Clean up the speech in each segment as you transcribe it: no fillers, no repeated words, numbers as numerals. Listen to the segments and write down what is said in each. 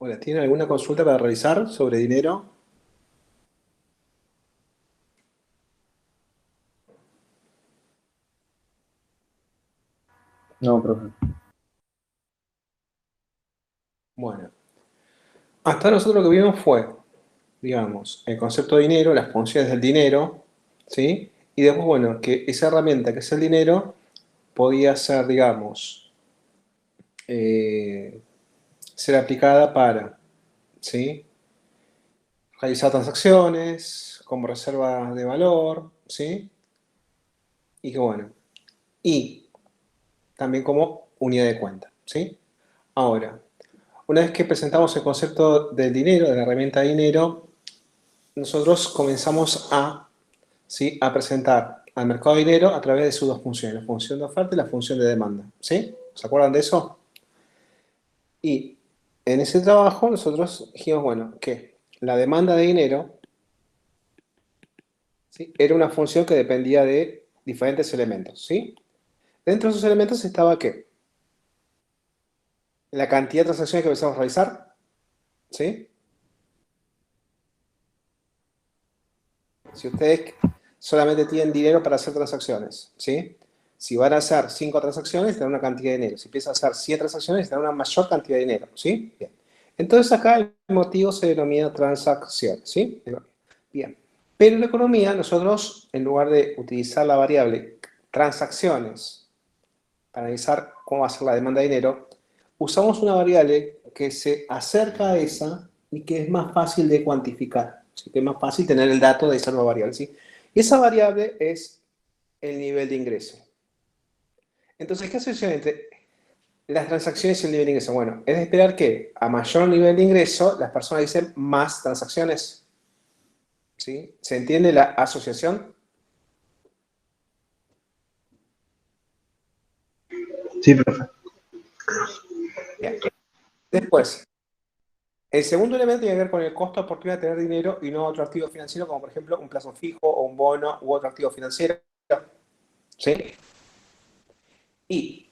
Hola, ¿tienen alguna consulta para realizar sobre dinero? No, profe. Bueno, hasta nosotros lo que vimos fue, digamos, el concepto de dinero, las funciones del dinero, ¿sí? Y después, bueno, que esa herramienta que es el dinero podía ser, digamos, eh, ser aplicada para, ¿sí? Realizar transacciones como reserva de valor, ¿sí? Y que bueno, y también como unidad de cuenta, ¿sí? Ahora, una vez que presentamos el concepto del dinero, de la herramienta de dinero, nosotros comenzamos a, ¿sí?, a presentar al mercado de dinero a través de sus dos funciones, la función de oferta y la función de demanda. ¿Sí? ¿Se acuerdan de eso? Y en ese trabajo nosotros dijimos, bueno, que la demanda de dinero, ¿sí?, era una función que dependía de diferentes elementos. ¿Sí? Dentro de esos elementos estaba ¿qué? La cantidad de transacciones que empezamos a realizar. ¿Sí? Si ustedes solamente tienen dinero para hacer transacciones, ¿sí? Si van a hacer 5 transacciones, tendrán una cantidad de dinero. Si empiezan a hacer 100 transacciones, tendrán una mayor cantidad de dinero, ¿sí? Bien. Entonces acá el motivo se denomina transacciones, ¿sí? Bien. Pero en la economía, nosotros, en lugar de utilizar la variable transacciones para analizar cómo va a ser la demanda de dinero, usamos una variable que se acerca a esa y que es más fácil de cuantificar, ¿sí? Que es más fácil tener el dato de esa nueva variable, ¿sí? Y esa variable es el nivel de ingreso. Entonces, ¿qué asociación entre las transacciones y el nivel de ingreso? Bueno, es de esperar que a mayor nivel de ingreso, las personas dicen más transacciones, ¿sí? ¿Se entiende la asociación? Sí, profe. Bien. Después, el segundo elemento tiene que ver con el costo de oportunidad de tener dinero y no otro activo financiero, como por ejemplo un plazo fijo o un bono u otro activo financiero. ¿Sí? Y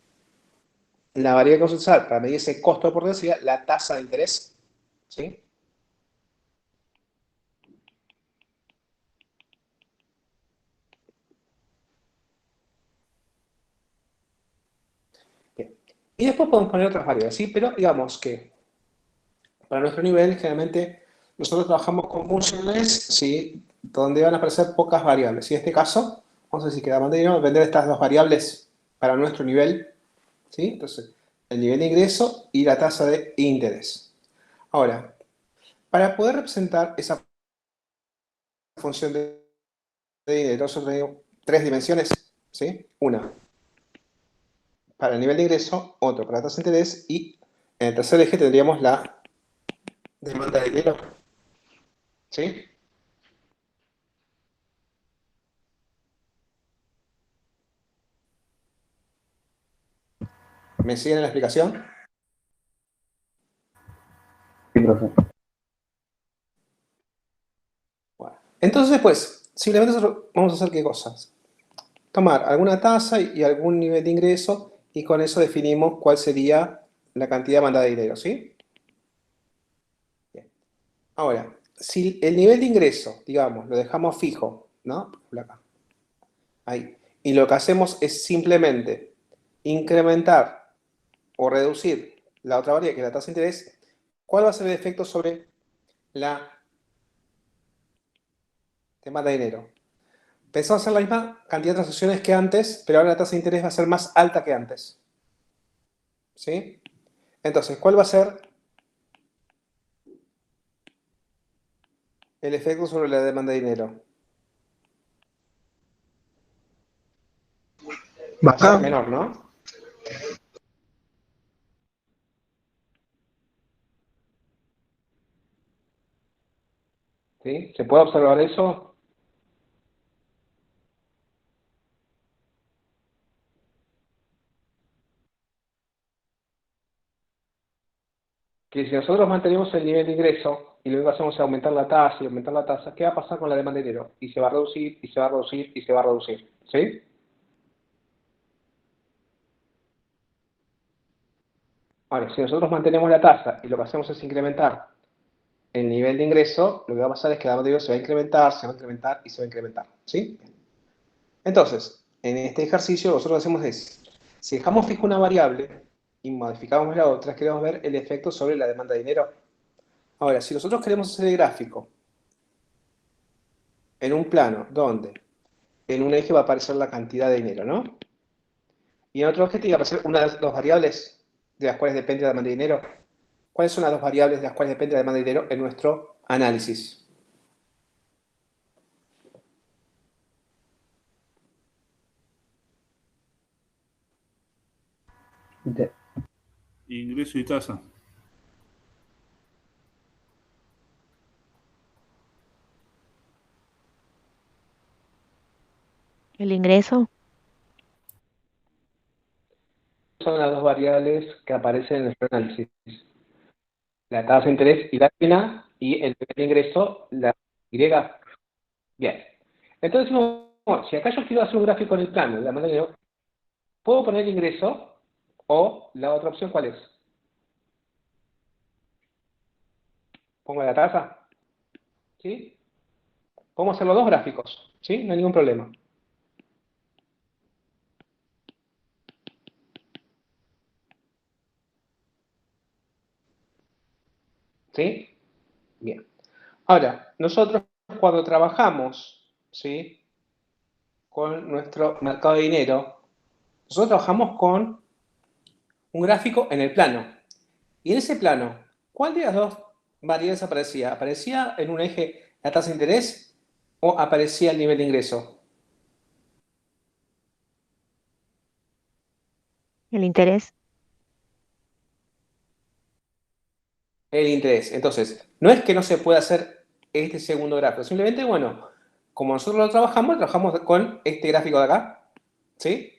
la variable que vamos a usar para medir ese costo de oportunidad sería la tasa de interés. ¿Sí? Bien. Y después podemos poner otras variables, ¿sí? Pero digamos que para nuestro nivel, generalmente nosotros trabajamos con funciones, ¿sí?, donde van a aparecer pocas variables. Y en este caso, vamos a decir que la demanda va a depender de estas dos variables para nuestro nivel, ¿sí? Entonces, el nivel de ingreso y la tasa de interés. Ahora, para poder representar esa función de dinero, nosotros tenemos tres dimensiones, ¿sí? Una para el nivel de ingreso, otro para la tasa de interés y en el tercer eje tendríamos la demanda de dinero, ¿sí? ¿Me siguen en la explicación? Sí, profe. Bueno, entonces, pues, simplemente nosotros vamos a hacer qué cosas. Tomar alguna tasa y algún nivel de ingreso y con eso definimos cuál sería la cantidad mandada de dinero, ¿sí? Bien. Ahora, si el nivel de ingreso, digamos, lo dejamos fijo, ¿no? Acá, ahí. Y lo que hacemos es simplemente incrementar o reducir la otra variable, que es la tasa de interés, ¿cuál va a ser el efecto sobre la demanda de dinero? Pensamos hacer la misma cantidad de transacciones que antes, pero ahora la tasa de interés va a ser más alta que antes. ¿Sí? Entonces, ¿cuál va a ser el efecto sobre la demanda de dinero? Va a ser Baja. menor, ¿no? ¿Sí? ¿Se puede observar eso? Que si nosotros mantenemos el nivel de ingreso y luego hacemos aumentar la tasa y aumentar la tasa, ¿qué va a pasar con la demanda de dinero? Y se va a reducir, y se va a reducir, y se va a reducir. ¿Sí? Ahora, si nosotros mantenemos la tasa y lo que hacemos es incrementar el nivel de ingreso, lo que va a pasar es que la demanda de ingreso se va a incrementar, se va a incrementar y se va a incrementar. ¿Sí? Entonces, en este ejercicio, lo que nosotros hacemos es, si dejamos fija una variable y modificamos la otra, queremos ver el efecto sobre la demanda de dinero. Ahora, si nosotros queremos hacer el gráfico en un plano donde en un eje va a aparecer la cantidad de dinero, ¿no? Y en otro eje tiene que aparecer una de las dos variables de las cuales depende la demanda de dinero. ¿Cuáles son las dos variables de las cuales depende la demanda de dinero en nuestro análisis? Inte- Ingreso y tasa. El ingreso, Son las dos variables que aparecen en nuestro análisis. La tasa de interés y la pena y el nivel de ingreso, la Y. Bien. Entonces, si acá yo quiero hacer un gráfico en el plano de la demanda de dinero, ¿puedo poner el ingreso o la otra opción cuál es? ¿Pongo la tasa? ¿Sí? Podemos hacer los dos gráficos, ¿sí? No hay ningún problema. ¿Sí? Bien. Ahora, nosotros cuando trabajamos, ¿sí? Con nuestro mercado de dinero, nosotros trabajamos con un gráfico en el plano. Y en ese plano, ¿cuál de las dos variables aparecía? ¿Aparecía en un eje la tasa de interés o aparecía el nivel de ingreso? el interés. El interés. Entonces, no es que no se pueda hacer este segundo gráfico, simplemente, bueno, como nosotros lo trabajamos con este gráfico de acá, ¿sí?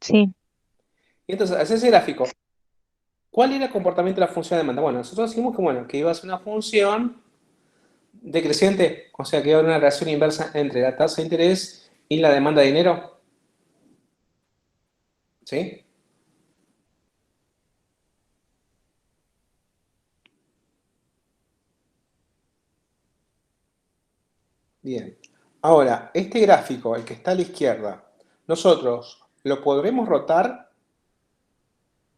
Sí, Y entonces, hacer ese gráfico, ¿cuál era el comportamiento de la función de demanda? Bueno, nosotros decimos que, bueno, que iba a ser una función decreciente, o sea, que iba a haber una relación inversa entre la tasa de interés y la demanda de dinero, ¿sí? Bien. Ahora, este gráfico, el que está a la izquierda, nosotros lo podremos rotar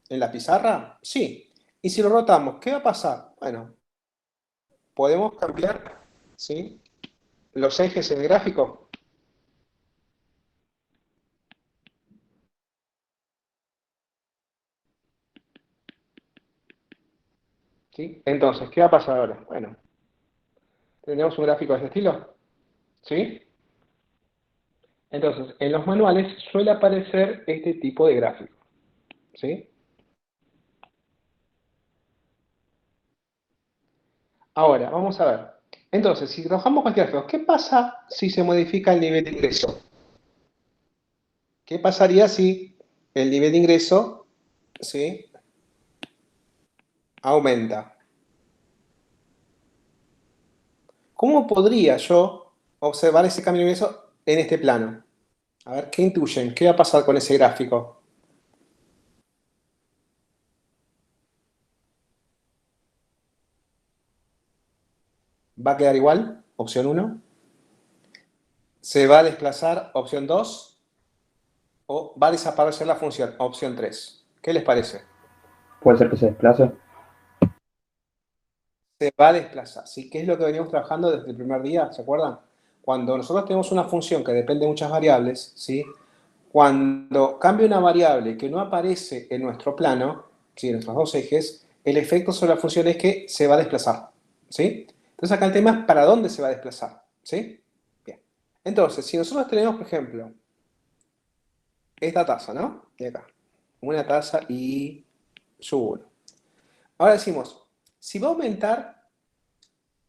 en la pizarra. Sí. Y si lo rotamos, ¿qué va a pasar? Bueno, podemos cambiar, ¿sí? Los ejes en el gráfico. ¿Sí? Entonces, ¿qué va a pasar ahora? Bueno, tenemos un gráfico de este estilo. ¿Sí? Entonces, en los manuales suele aparecer este tipo de gráfico. ¿Sí? Ahora, vamos a ver. Entonces, si trabajamos con este gráfico, ¿qué pasa si se modifica el nivel de ingreso? ¿Qué pasaría si el nivel de ingreso, ¿sí? Aumenta? ¿Cómo podría yo observar ese cambio de ingreso en este plano? A ver, ¿qué intuyen? ¿Qué va a pasar con ese gráfico? ¿Va a quedar igual? Opción uno. ¿Se va a desplazar? Opción 2. ¿O va a desaparecer la función? Opción 3. ¿Qué les parece? Puede ser que se desplace. Se va a desplazar. ¿Sí? ¿Qué es lo que venimos trabajando desde el primer día? ¿Se acuerdan? Cuando nosotros tenemos una función que depende de muchas variables, ¿sí? Cuando cambia una variable que no aparece en nuestro plano, ¿sí? En nuestros dos ejes, el efecto sobre la función es que se va a desplazar. ¿Sí? Entonces acá el tema es para dónde se va a desplazar. ¿Sí? Bien. Entonces, si nosotros tenemos, por ejemplo, esta tasa, ¿no? De acá. Una tasa y sub 1. Ahora decimos, si va a aumentar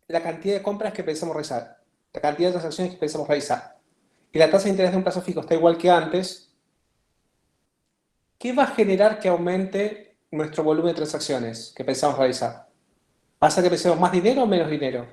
la cantidad de compras que pensamos realizar, la cantidad de transacciones que pensamos realizar, y la tasa de interés de un plazo fijo está igual que antes, ¿qué va a generar que aumente nuestro volumen de transacciones que pensamos realizar? ¿Pasa que pensemos más dinero o menos dinero?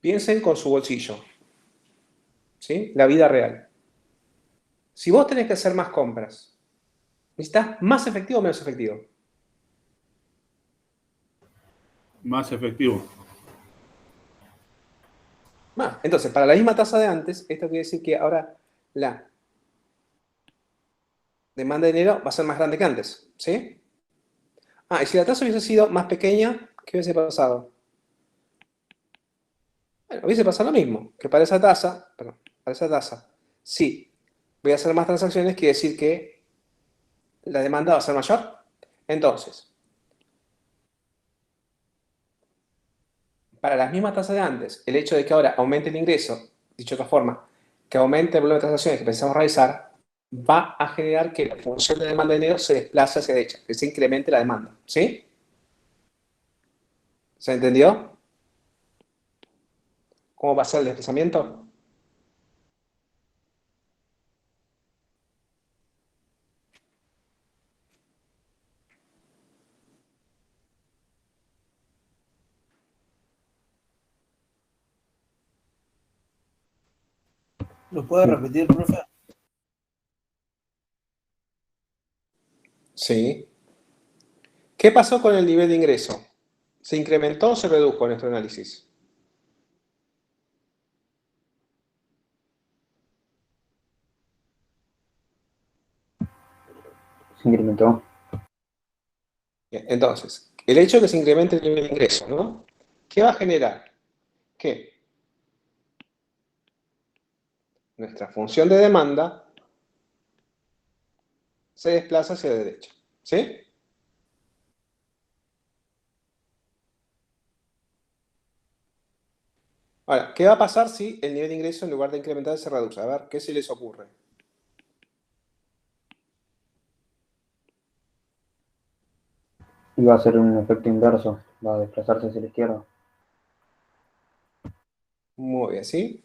Piensen con su bolsillo, ¿sí? La vida real. Si vos tenés que hacer más compras, ¿necesitas más efectivo o menos efectivo? Más efectivo. Más. Entonces, para la misma tasa de antes, esto quiere decir que ahora la demanda de dinero va a ser más grande que antes, ¿sí? Ah, y si la tasa hubiese sido más pequeña, ¿qué hubiese pasado? Bueno, hubiese pasado lo mismo, que para esa tasa, perdón, para esa tasa, sí, voy a hacer más transacciones, quiere decir que la demanda va a ser mayor. Entonces, para las mismas tasas de antes, el hecho de que ahora aumente el ingreso, dicho de otra forma, que aumente el volumen de transacciones que pensamos realizar, va a generar que la función de demanda de dinero se desplace hacia la derecha, que se incremente la demanda. ¿Sí? ¿Se entendió? ¿Cómo va a ser el desplazamiento? ¿Lo puede repetir, profe? Sí. ¿Qué pasó con el nivel de ingreso? ¿Se incrementó o se redujo en nuestro análisis? Se incrementó. Bien, entonces, el hecho de que se incremente el nivel de ingreso, ¿no? ¿Qué va a generar? Que nuestra función de demanda se desplaza hacia la derecha. ¿Sí? Ahora, ¿qué va a pasar si el nivel de ingreso en lugar de incrementar se reduce? A ver, ¿qué se les ocurre? Y va a ser un efecto inverso. Va a desplazarse hacia la izquierda. Muy bien, ¿sí?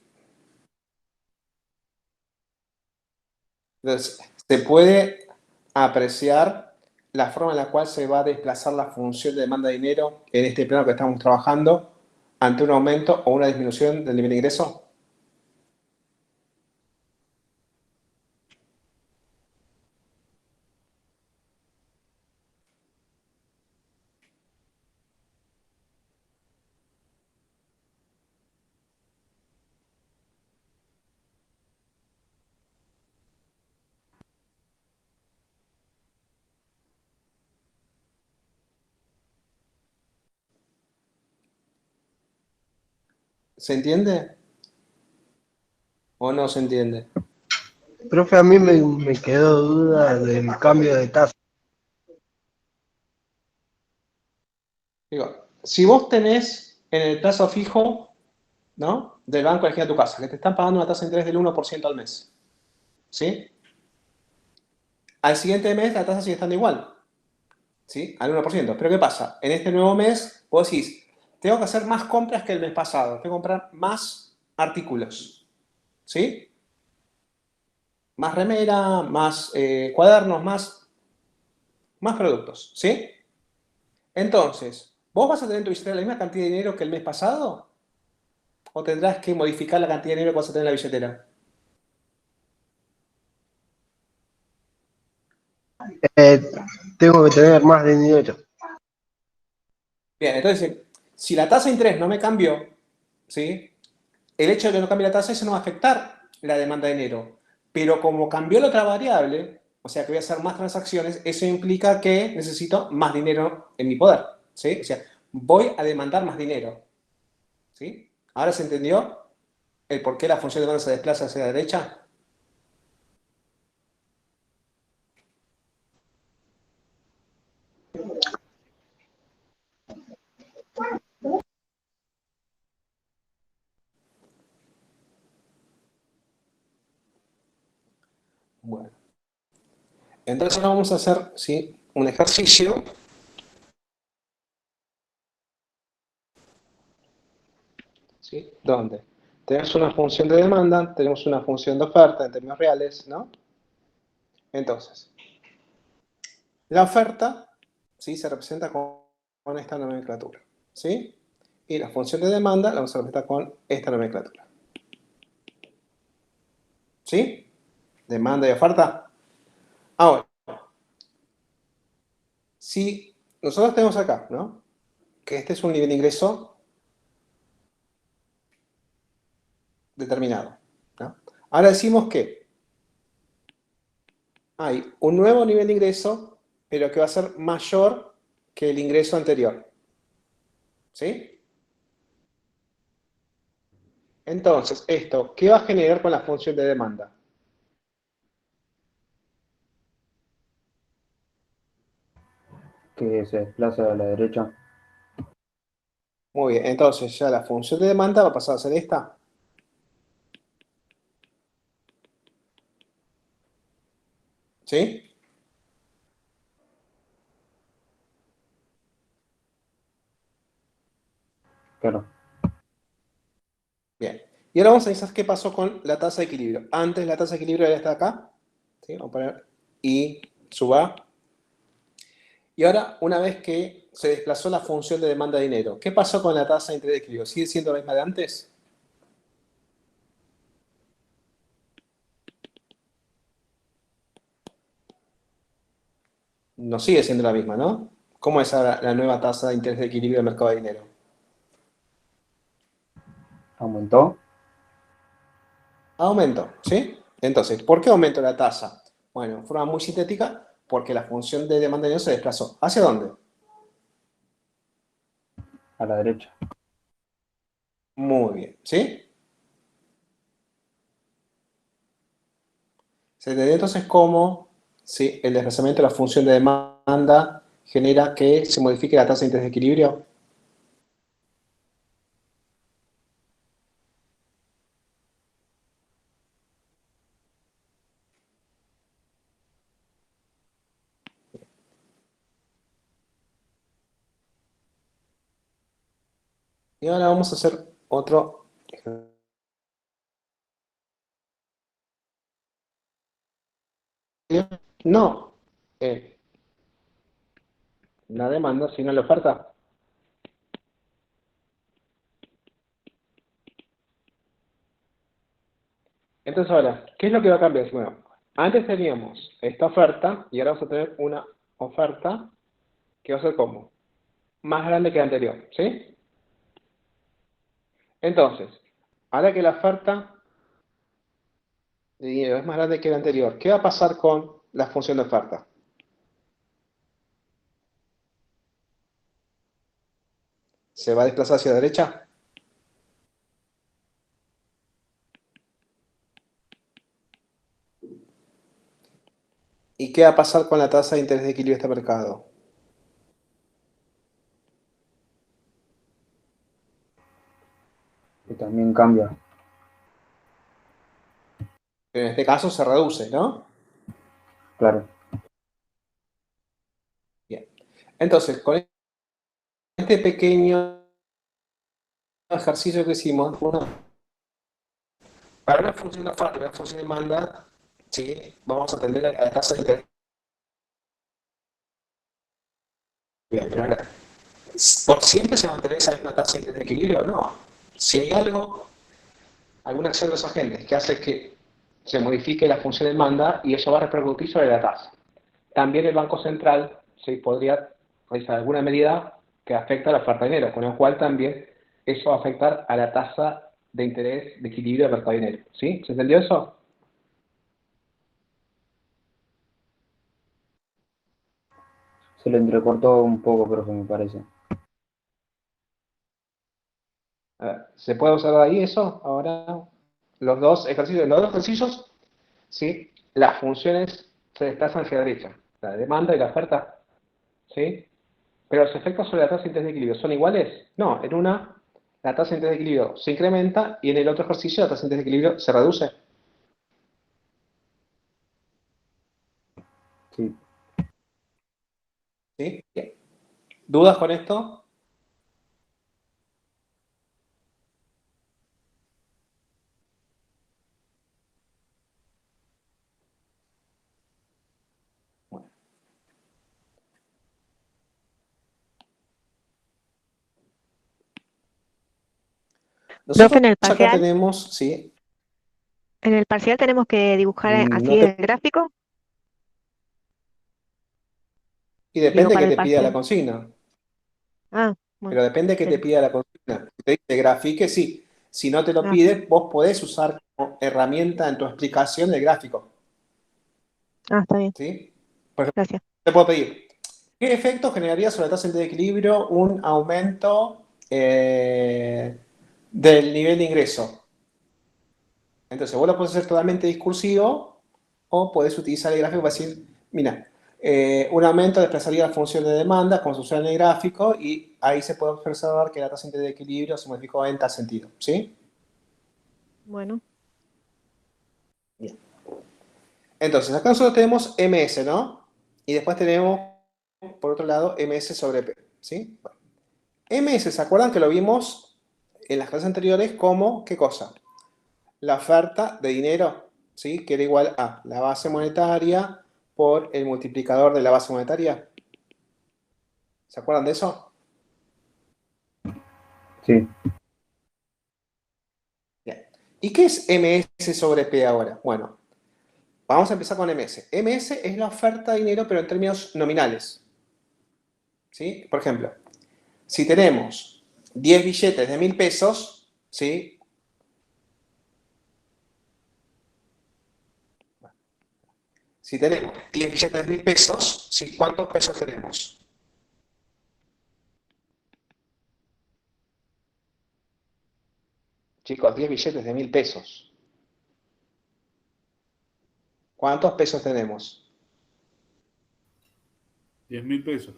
Entonces, se puede apreciar la forma en la cual se va a desplazar la función de demanda de dinero en este plano que estamos trabajando ante un aumento o una disminución del nivel de ingreso. ¿Se entiende? ¿O no se entiende? Profe, a mí me quedó duda del cambio de tasa. Digo, si vos tenés en el plazo fijo, ¿no? Del banco elegida tu casa, que te están pagando una tasa de interés del 1% al mes, ¿sí? Al siguiente mes la tasa sigue estando igual, ¿sí? Al 1%. Pero ¿qué pasa? En este nuevo mes vos decís, tengo que hacer más compras que el mes pasado, tengo que comprar más artículos, ¿sí? Más remera, más cuadernos, más productos, ¿sí? Entonces, ¿vos vas a tener en tu billetera la misma cantidad de dinero que el mes pasado? ¿O tendrás que modificar la cantidad de dinero que vas a tener en la billetera? Eh, Tengo que tener más de dinero. Bien, entonces, si la tasa de interés no me cambió, ¿sí? El hecho de que no cambie la tasa, eso no va a afectar la demanda de dinero. Pero como cambió la otra variable, o sea que voy a hacer más transacciones, eso implica que necesito más dinero en mi poder, ¿sí? O sea, voy a demandar más dinero, ¿sí? ¿Ahora se entendió el por qué la función de demanda se desplaza hacia la derecha? Bueno, entonces ahora vamos a hacer, ¿sí? Un ejercicio. ¿Sí? Donde tenemos una función de demanda, tenemos una función de oferta en términos reales, ¿no? Entonces, la oferta, ¿sí? Se representa con esta nomenclatura, ¿sí? Y la función de demanda la vamos a representar con esta nomenclatura. ¿Sí? Demanda y oferta. Ahora, si nosotros tenemos acá, ¿no? Que este es un nivel de ingreso determinado, ¿no? Ahora decimos que hay un nuevo nivel de ingreso, pero que va a ser mayor que el ingreso anterior. ¿Sí? Entonces, esto, ¿qué va a generar con la función de demanda? Que se desplaza a la derecha. Muy bien, entonces ya la función de demanda va a pasar a ser esta. ¿Sí? Claro. Bien. Y ahora vamos a analizar qué pasó con la tasa de equilibrio. Antes la tasa de equilibrio era esta de acá. ¿Sí? Vamos a poner I sub A. Y ahora, una vez que se desplazó la función de demanda de dinero, ¿qué pasó con la tasa de interés de equilibrio? ¿Sigue siendo la misma de antes? No sigue siendo la misma, ¿no? ¿Cómo es ahora la nueva tasa de interés de equilibrio del mercado de dinero? Aumentó. Aumento, ¿sí? Entonces, ¿por qué aumento la tasa? Bueno, en forma muy sintética, porque la función de demanda de dinero se desplazó. ¿Hacia dónde? A la derecha. Muy bien, ¿sí? ¿Se entendió entonces cómo sí, el desplazamiento de la función de demanda genera que se modifique la tasa de interés de equilibrio? Y ahora vamos a hacer otro. No, eh, la demanda, sino la oferta. Entonces ahora, ¿qué es lo que va a cambiar? Bueno, antes teníamos esta oferta y ahora vamos a tener una oferta que va a ser como más grande que la anterior, ¿sí? Entonces, ahora que la oferta de dinero es más grande que la anterior, ¿qué va a pasar con la función de oferta? ¿Se va a desplazar hacia la derecha? ¿Y qué va a pasar con la tasa de interés de equilibrio de este mercado? Y también cambia. En este caso se reduce, ¿no? Claro. Bien. Entonces, con este pequeño ejercicio que hicimos, para una función de oferta y una función de demanda, ¿sí? Vamos a atender a la tasa de interés. Bien, pero ahora, ¿por siempre se va a mantener esa misma tasa de interés de equilibrio? No. Si hay algo, alguna acción de los agentes que hace que se modifique la función de demanda y eso va a repercutir sobre la tasa. También el Banco Central se podría realizar alguna medida que afecta a la oferta de dinero, con lo cual también eso va a afectar a la tasa de interés de equilibrio del mercado de dinero. ¿Sí? ¿Se entendió eso? Se le entrecortó un poco, profe, me parece. A ver, ¿se puede observar ahí eso? Ahora, los dos ejercicios, ¿sí? Las funciones se desplazan hacia la derecha, la demanda y la oferta, ¿sí? Pero los efectos sobre la tasa de interés de equilibrio son iguales. No, en una la tasa de interés de equilibrio se incrementa y en el otro ejercicio la tasa de interés de equilibrio se reduce. Sí. ¿Sí? Bien. ¿Dudas con esto? Bueno, Nosotros en el acá parcial, tenemos, sí, tenemos que dibujar no así te, el gráfico, y digo, depende que para el te pida la parcial. consigna, Ah, bueno, pero depende que te bien. pida la consigna. Si te dice grafique, sí. Si no te lo Ah, está pide, vos podés usar como herramienta en tu explicación del gráfico, está bien, ¿sí? Por ejemplo, gracias. te puedo pedir, ¿qué efecto generaría sobre la tasa de equilibrio un aumento del nivel de ingreso? Entonces, vos lo podés hacer totalmente discursivo o podés utilizar el gráfico para decir, mira, un aumento desplazaría la función de demanda, como se usa en el gráfico, y ahí se puede observar que la tasa de equilibrio se modificó en tal sentido, ¿sí? Bueno, Bien. Entonces, acá nosotros tenemos MS, ¿no? Y después tenemos, por otro lado, MS sobre P, ¿sí? Bueno, MS, ¿se acuerdan que lo vimos en las clases anteriores como, ¿qué cosa? La oferta de dinero, ¿sí? Que era igual a la base monetaria por el multiplicador de la base monetaria. ¿Se acuerdan de eso? Sí. Bien. ¿Y qué es MS sobre P ahora? Bueno, vamos a empezar con MS. MS es la oferta de dinero, pero en términos nominales, ¿sí? Por ejemplo, si tenemos 10 billetes de 1.000 pesos, ¿sí? Si tenemos 10 billetes de 1.000 pesos, ¿sí? ¿Cuántos pesos tenemos? Chicos, 10 billetes de 1.000 pesos. ¿Cuántos pesos tenemos? 10.000 pesos.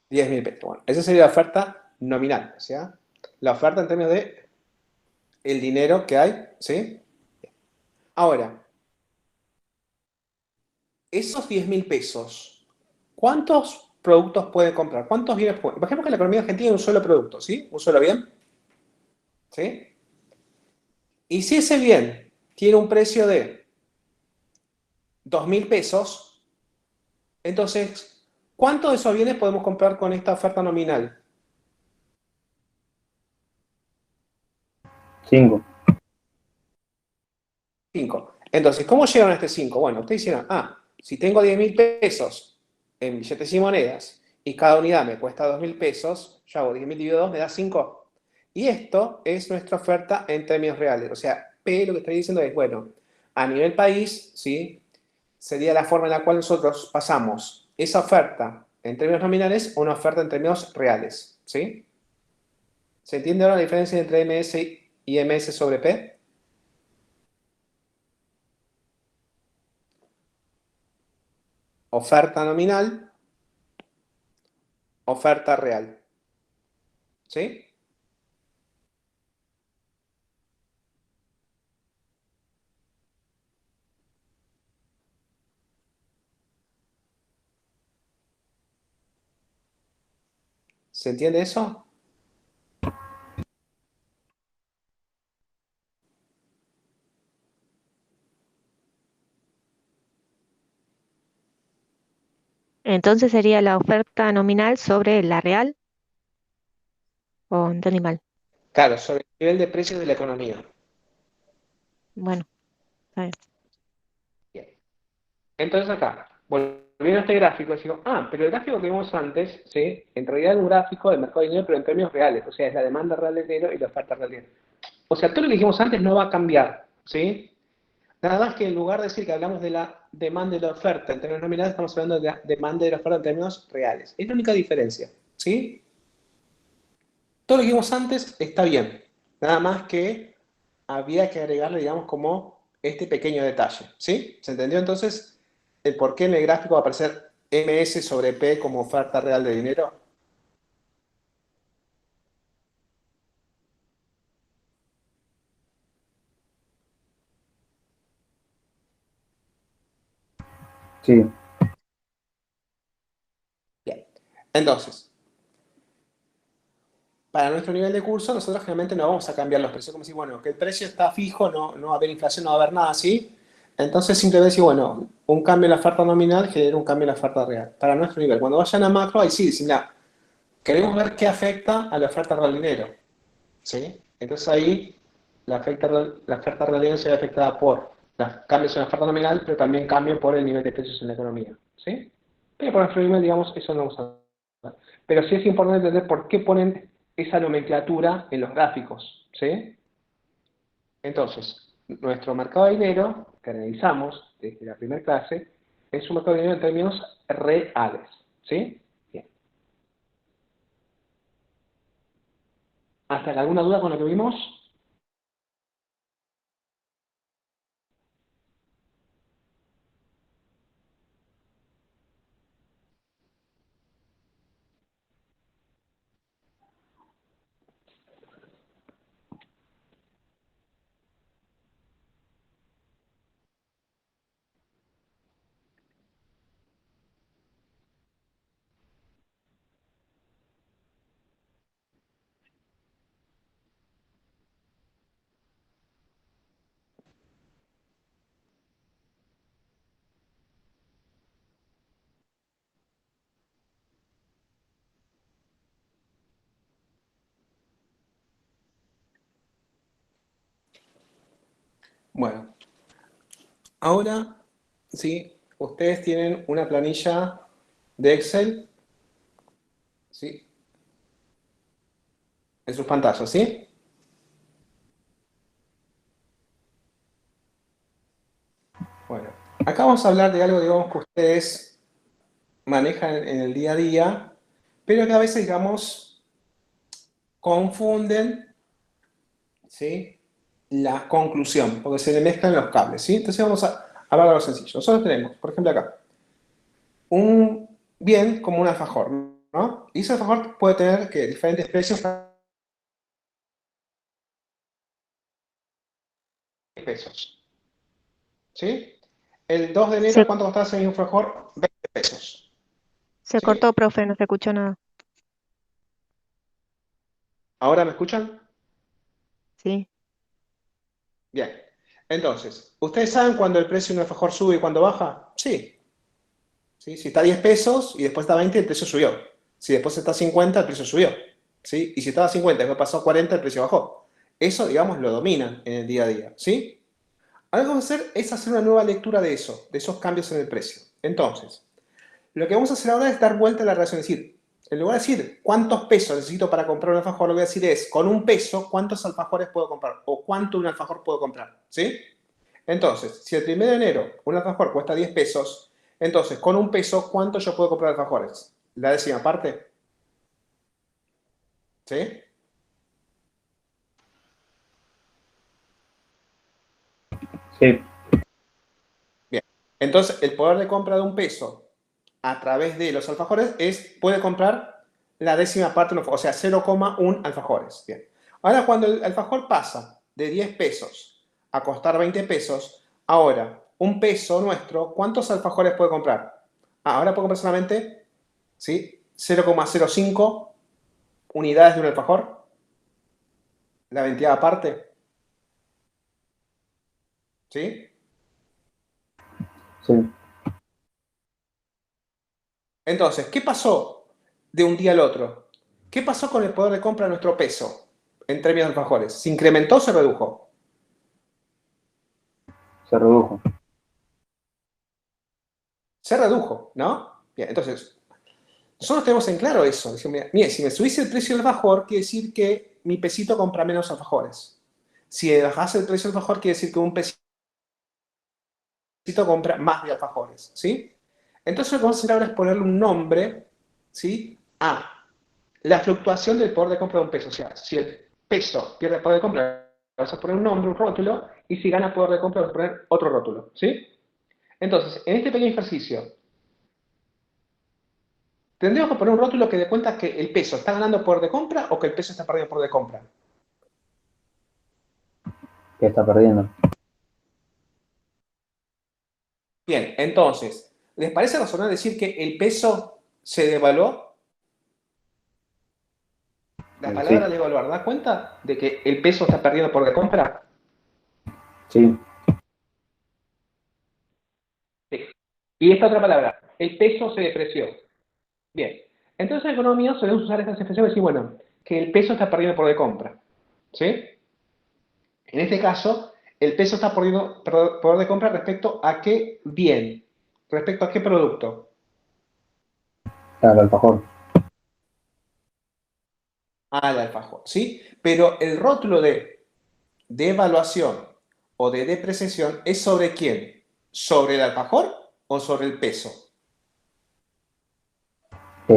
10.000 pesos. Bueno, esa sería la oferta nominal, o sea, la oferta en términos de el dinero que hay, ¿sí? Ahora, esos 10.000 pesos, ¿cuántos productos pueden comprar? ¿Cuántos bienes pueden? Por ejemplo, que la economía argentina es un solo producto, ¿sí? Un solo bien, ¿sí? Y si ese bien tiene un precio de 2.000 pesos, entonces, ¿cuántos de esos bienes podemos comprar con esta oferta nominal? 5. 5. Entonces, ¿cómo llegaron a este 5? Bueno, ustedes hicieron, si tengo 10.000 pesos en billetes y monedas y cada unidad me cuesta 2.000 pesos, yo hago 10.000 dividido 2, me da 5. Y esto es nuestra oferta en términos reales. O sea, P lo que estoy diciendo es, bueno, a nivel país, ¿sí? Sería la forma en la cual nosotros pasamos esa oferta en términos nominales a una oferta en términos reales, ¿sí? ¿Se entiende ahora la diferencia entre MS y MS sobre P? Oferta nominal, oferta real. ¿Sí? ¿Se entiende eso? entonces sería la oferta nominal sobre la real, o entendí mal. Claro, sobre el nivel de precios de la economía. Bueno, está bien. Bien. Entonces acá, volviendo a este gráfico, digo, pero el gráfico que vimos antes, ¿sí? En realidad es un gráfico del mercado de dinero, pero en términos reales. O sea, es la demanda real de dinero y la oferta real de dinero. O sea, todo lo que dijimos antes no va a cambiar, ¿sí? Nada más que en lugar de decir que hablamos de la demanda y la oferta en términos nominales, estamos hablando de la demanda y la oferta en términos reales. Es la única diferencia, ¿sí? Todo lo que vimos antes está bien. Nada más que había que agregarle, digamos, como este pequeño detalle. ¿Sí? ¿Se entendió entonces el por qué en el gráfico va a aparecer MS sobre P como oferta real de dinero? Sí. Bien. Entonces, para nuestro nivel de curso, nosotros generalmente no vamos a cambiar los precios. Como si, bueno, que el precio está fijo, no va a haber inflación, no va a haber nada así. Entonces, simplemente decir, bueno, un cambio en la oferta nominal genera un cambio en la oferta real. Para nuestro nivel. Cuando vayan a macro, ahí sí, dicen, mira, queremos ver qué afecta a la oferta real de dinero. ¿sí? Entonces ahí la oferta realidad se ve afectada por los cambios en la oferta nominal, pero también cambios por el nivel de precios en la economía, ¿sí? Pero por nuestro nivel, digamos, eso no vamos a ver. Pero sí es importante entender por qué ponen esa nomenclatura en los gráficos, ¿sí? Entonces, nuestro mercado de dinero, que analizamos desde la primera clase, es un mercado de dinero en términos reales, ¿sí? Bien. ¿Hasta alguna duda con lo que vimos? Bueno, ahora, sí, ustedes tienen una planilla de Excel, ¿sí? En sus pantallas, ¿sí? Bueno, acá vamos a hablar de algo, digamos, que ustedes manejan en el día a día, pero que a veces, digamos, confunden, ¿sí? La conclusión, porque se le mezclan los cables, ¿sí? Entonces vamos a hablar de algo sencillo. Nosotros tenemos, por ejemplo, acá, un bien como un alfajor, ¿no? Y ese alfajor puede tener que diferentes precios, pesos, ¿sí? El 2 de enero, Se, ¿cuánto costaba ese mismo alfajor? 20 pesos, se ¿sí? cortó, profe, no se escuchó nada. ¿Ahora me escuchan? Sí, Bien. Entonces, ¿ustedes saben cuándo el precio de un alfajor sube y cuándo baja? Sí. ¿Sí? Si está a 10 pesos y después está a 20, el precio subió. Si después está a 50, el precio subió. ¿Sí? Y si estaba a 50 y después pasó a 40, el precio bajó. Eso, digamos, lo dominan en el día a día. ¿Sí? Ahora lo que vamos a hacer es hacer una nueva lectura de eso, de esos cambios en el precio. Entonces, lo que vamos a hacer ahora es dar vuelta a la relación. Es decir, en lugar de decir cuántos pesos necesito para comprar un alfajor, lo que voy a decir es, con un peso, ¿cuántos alfajores puedo comprar? O cuánto un alfajor puedo comprar. ¿Sí? Entonces, si el 1 de enero un alfajor cuesta 10 pesos, entonces con un peso, ¿cuánto yo puedo comprar alfajores? La décima parte. ¿Sí? Sí, Bien. Entonces, el poder de compra de un peso a través de los alfajores puede comprar la décima parte, o sea, 0,1 alfajores. Bien. Ahora, cuando el alfajor pasa de 10 pesos a costar 20 pesos, ahora, un peso nuestro, ¿cuántos alfajores puede comprar? Ahora puede comprar solamente, ¿sí? 0,05 unidades de un alfajor, la 20ª parte, ¿sí? sí. Entonces, ¿qué pasó de un día al otro? ¿Qué pasó con el poder de compra de nuestro peso en términos de alfajores? ¿Se incrementó o se redujo? Se redujo. Se redujo, ¿no? Bien, entonces, nosotros tenemos en claro eso. Decimos, mire, si me subís el precio del alfajor, quiere decir que mi pesito compra menos alfajores. Si bajás el precio del alfajor, quiere decir que un pesito compra más de alfajores, ¿sí? Entonces lo que vamos a hacer ahora es ponerle un nombre, ¿sí? A la fluctuación del poder de compra de un peso. O sea, si el peso pierde poder de compra, vas a poner un nombre, un rótulo, y si gana poder de compra, vas a poner otro rótulo, ¿sí? Entonces, en este pequeño ejercicio, tendríamos que poner un rótulo que dé cuenta que el peso está ganando poder de compra o que el peso está perdiendo poder de compra. Que está perdiendo. Bien, entonces, ¿les parece razonable decir que el peso se devaluó? La Sí, palabra devaluar, ¿da cuenta de que el peso está perdiendo poder de compra? sí, Sí. Y esta otra palabra, el peso se depreció. Bien. Entonces en economía solemos usar estas expresiones y decir, bueno, que el peso está perdiendo poder de compra. ¿Sí? En este caso, el peso está perdiendo poder de compra respecto a qué bien, respecto a qué producto. Claro, alfajor. Al alfajor, ¿sí? Pero el rótulo de evaluación o de depreciación es sobre quién, sobre el alfajor o sobre el peso.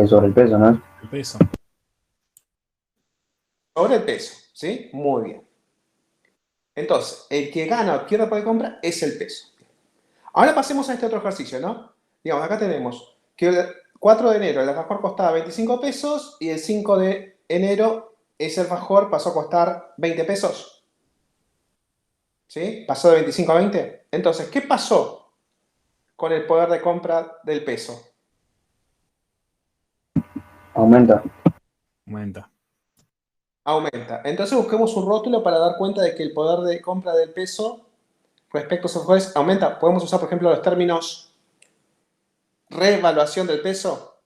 Sobre el peso, ¿no? El peso. Sobre el peso, ¿sí? Muy bien. Entonces, el que gana o pierde poder de compra es el peso. Ahora pasemos a este otro ejercicio, ¿no? Digamos, acá tenemos que el 4 de enero el alfajor costaba 25 pesos y el 5 de enero ese alfajor pasó a costar 20 pesos. ¿Sí? Pasó de 25 a 20. Entonces, ¿qué pasó con el poder de compra del peso? Aumenta. Aumenta. Aumenta. Entonces busquemos un rótulo para dar cuenta de que el poder de compra del peso respecto a esos jueves aumenta. Podemos usar, por ejemplo, los términos revaluación del peso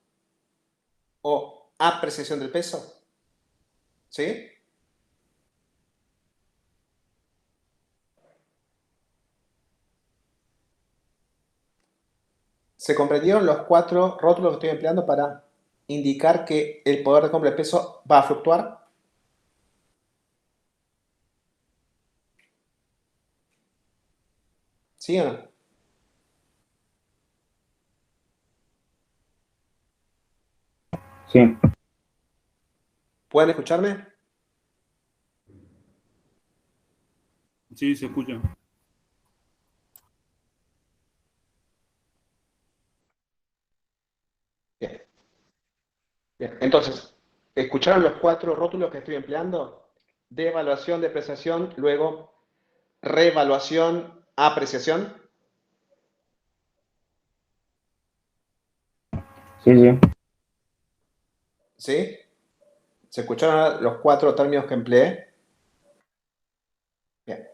o apreciación del peso. ¿Sí? ¿Se comprendieron los 4 rótulos que estoy empleando para indicar que el poder de compra del peso va a fluctuar? ¿Sí o no? Sí. ¿Pueden escucharme? Sí, se escucha. Bien. Bien. Entonces, ¿escucharon los 4 rótulos que estoy empleando? Devaluación, depreciación, luego revaluación, apreciación. Sí, sí. ¿Sí? ¿Se escucharon los 4 términos que empleé? Bien.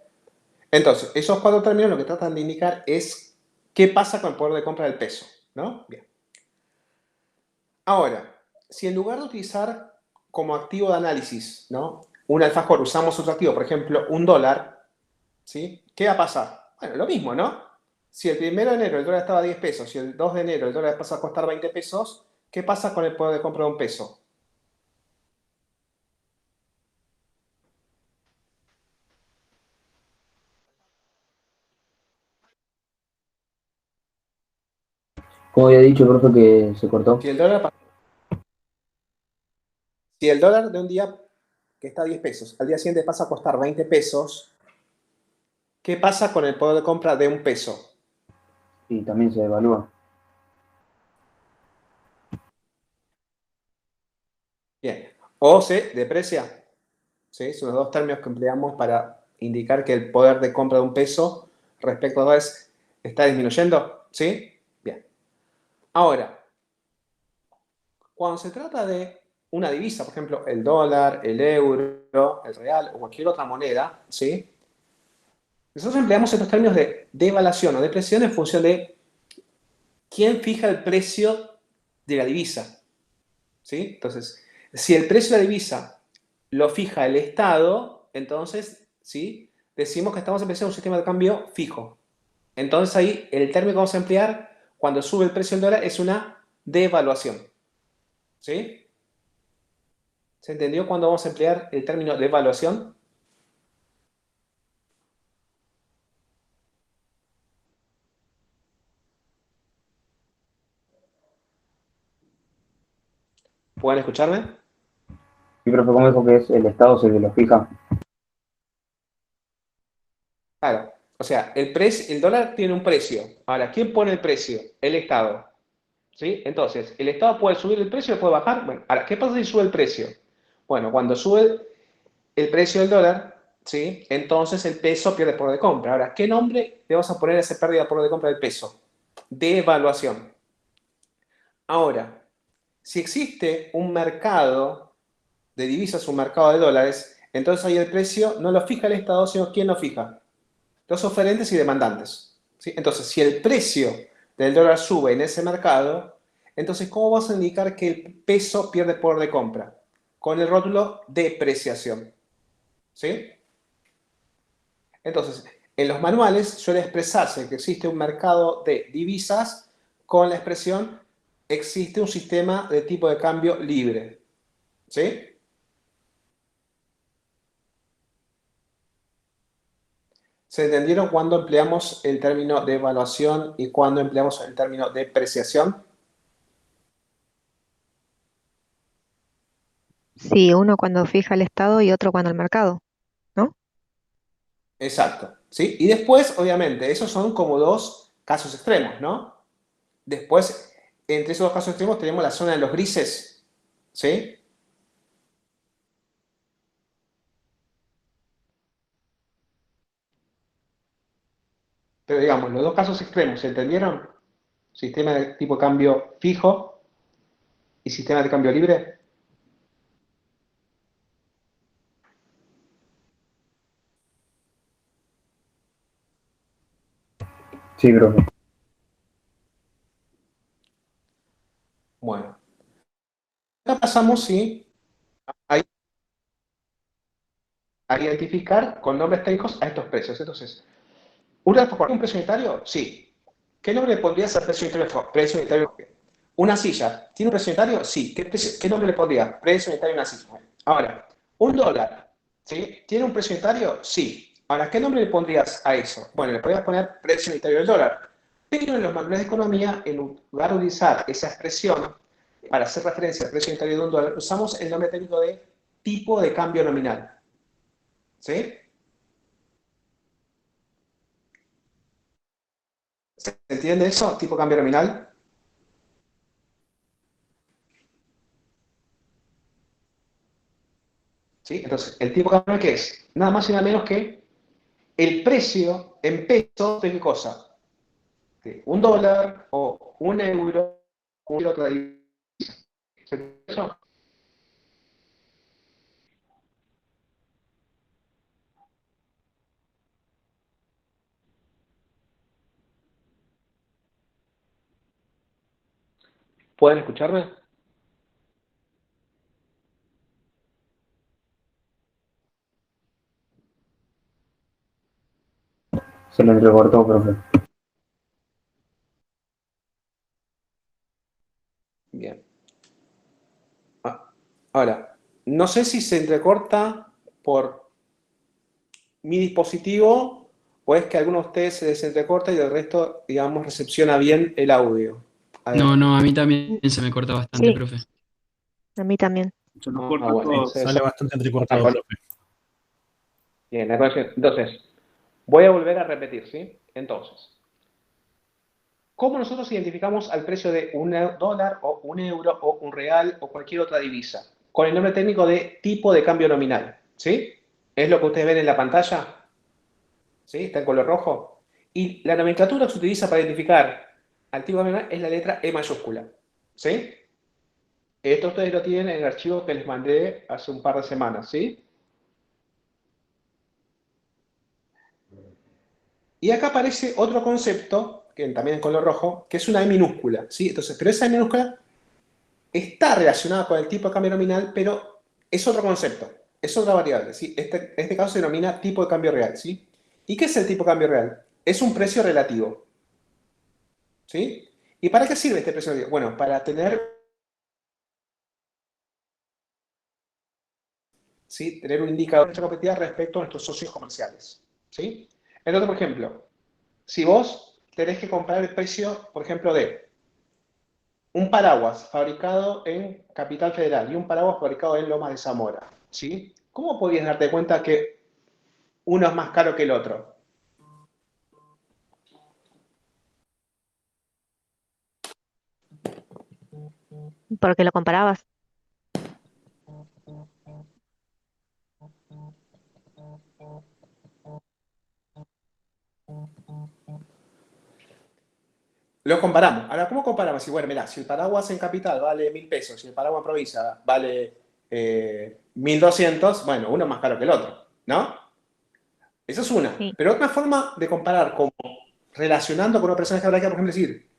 Entonces, esos 4 términos lo que tratan de indicar es qué pasa con el poder de compra del peso, ¿no? Bien. Ahora, si en lugar de utilizar como activo de análisis, ¿no? Un alfajor, usamos otro activo, por ejemplo, un dólar, ¿sí? ¿Qué va a pasar? Bueno, lo mismo, ¿no? Si el 1 de enero el dólar estaba a 10 pesos y el 2 de enero el dólar pasa a costar 20 pesos, ¿qué pasa con el poder de compra de un peso? Como había dicho, profe, que se cortó. Si el dólar, si el dólar de un día que está a 10 pesos, al día siguiente pasa a costar 20 pesos, ¿qué pasa con el poder de compra de un peso? Y también se devalúa. Bien. O se deprecia. ¿Sí? Son los 2 términos que empleamos para indicar que el poder de compra de un peso respecto a dólares está disminuyendo. ¿Sí? Bien. Ahora, cuando se trata de una divisa, por ejemplo, el dólar, el euro, el real o cualquier otra moneda, ¿sí? Nosotros empleamos estos términos de devaluación o depreciación en función de quién fija el precio de la divisa. ¿Sí? Entonces, si el precio de la divisa lo fija el Estado, entonces, ¿sí? Decimos que estamos empezando un sistema de cambio fijo. Entonces ahí el término que vamos a emplear cuando sube el precio del dólar es una devaluación. ¿Sí? ¿Se entendió cuándo vamos a emplear el término devaluación? ¿Pueden escucharme? Y profe, ¿cómo dijo que es el Estado el que lo fija? Claro. O sea, el dólar tiene un precio. Ahora, ¿quién pone el precio? El Estado. ¿Sí? Entonces, ¿el Estado puede subir el precio o puede bajar? Bueno, ahora, ¿qué pasa si sube el precio? Bueno, cuando sube el precio del dólar, ¿sí? Entonces el peso pierde poder de compra. Ahora, ¿qué nombre le vamos a poner a esa pérdida de poder de compra del peso? Devaluación. Ahora, si existe un mercado de divisas, un mercado de dólares, entonces ahí el precio no lo fija el Estado, sino ¿quién lo fija? Los oferentes y demandantes. ¿Sí? Entonces, si el precio del dólar sube en ese mercado, entonces, ¿cómo vas a indicar que el peso pierde poder de compra? Con el rótulo depreciación. ¿Sí? Entonces, en los manuales suele expresarse que existe un mercado de divisas con la expresión existe un sistema de tipo de cambio libre. ¿Sí? ¿Se entendieron cuando empleamos el término de evaluación y cuando empleamos el término de depreciación? Sí, uno cuando fija el estado y otro cuando el mercado, ¿no? Exacto. ¿Sí? Y después, obviamente, esos son como dos casos extremos, ¿no? Después, entre esos dos casos extremos tenemos la zona de los grises. ¿Sí? Pero digamos, los dos casos extremos, ¿se entendieron? Sistema de tipo de cambio fijo y sistema de cambio libre. Sí, profe. Bueno, acá pasamos, sí, a identificar con nombres técnicos a estos precios. Entonces, ¿un precio unitario? Sí. ¿Qué nombre le pondrías al precio unitario? Precio unitario. ¿Una silla tiene un precio unitario? Sí. ¿Qué nombre le pondrías? Precio unitario a una silla. Ahora, ¿un dólar? ¿Sí? ¿Tiene un precio unitario? Sí. Ahora, ¿qué nombre le pondrías a eso? Bueno, le podrías poner precio unitario del dólar. Pero en los manuales de economía, en lugar de utilizar esa expresión para hacer referencia al precio unitario de un dólar, usamos el nombre técnico de tipo de cambio nominal. ¿Sí? ¿Se entiende eso? Tipo cambio nominal. ¿Sí? Entonces, el tipo de cambio, ¿qué es? Nada más y nada menos que el precio en pesos de qué cosa. De un dólar o un euro o otra divisa. ¿Se entiende eso? ¿Pueden escucharme? Se le entrecortó, profe. Bien. Ahora, no sé si se entrecorta por mi dispositivo o es que a algunos de ustedes se les entrecorta y el resto, digamos, recepciona bien el audio. A ver. No, no, a mí también se me corta bastante, Sí, profe. a mí también. Se nos Ah, corta bueno, todo. entonces, Sale bastante entrecortado, con- profe. bien, entonces, voy a volver a repetir, ¿sí? Entonces, ¿cómo nosotros identificamos al precio de un dólar o un euro o un real o cualquier otra divisa? Con el nombre técnico de tipo de cambio nominal, ¿sí? ¿Es lo que ustedes ven en la pantalla? ¿Sí? Está en color rojo. Y la nomenclatura que se utiliza para identificar al tipo de cambio nominal es la letra E mayúscula, ¿sí? Esto ustedes lo tienen en el archivo que les mandé hace un par de semanas, ¿sí? Y acá aparece otro concepto, que también en color rojo, que es una E minúscula, ¿sí? Entonces, pero esa E minúscula está relacionada con el tipo de cambio nominal, pero es otro concepto, es otra variable, ¿sí? Este caso se denomina tipo de cambio real, ¿sí? ¿Y qué es el tipo de cambio real? Es un precio relativo, ¿sí? ¿Y para qué sirve este precio relativo? Bueno, para tener un indicador de nuestra competitividad respecto a nuestros socios comerciales, ¿sí? Entonces, por ejemplo, si vos tenés que comprar el precio, por ejemplo, de un paraguas fabricado en Capital Federal y un paraguas fabricado en Lomas de Zamora, ¿sí? ¿Cómo podías darte cuenta que uno es más caro que el otro? Porque lo comparabas. Lo comparamos. Ahora, ¿cómo comparamos? Si, bueno, mira, si el paraguas en Capital vale 1.000 pesos y el paraguas en provincia vale 1.200, bueno, uno es más caro que el otro, ¿no? Esa es una. Sí. Pero otra forma de comparar, como relacionando con una persona geográfica, por ejemplo, decir,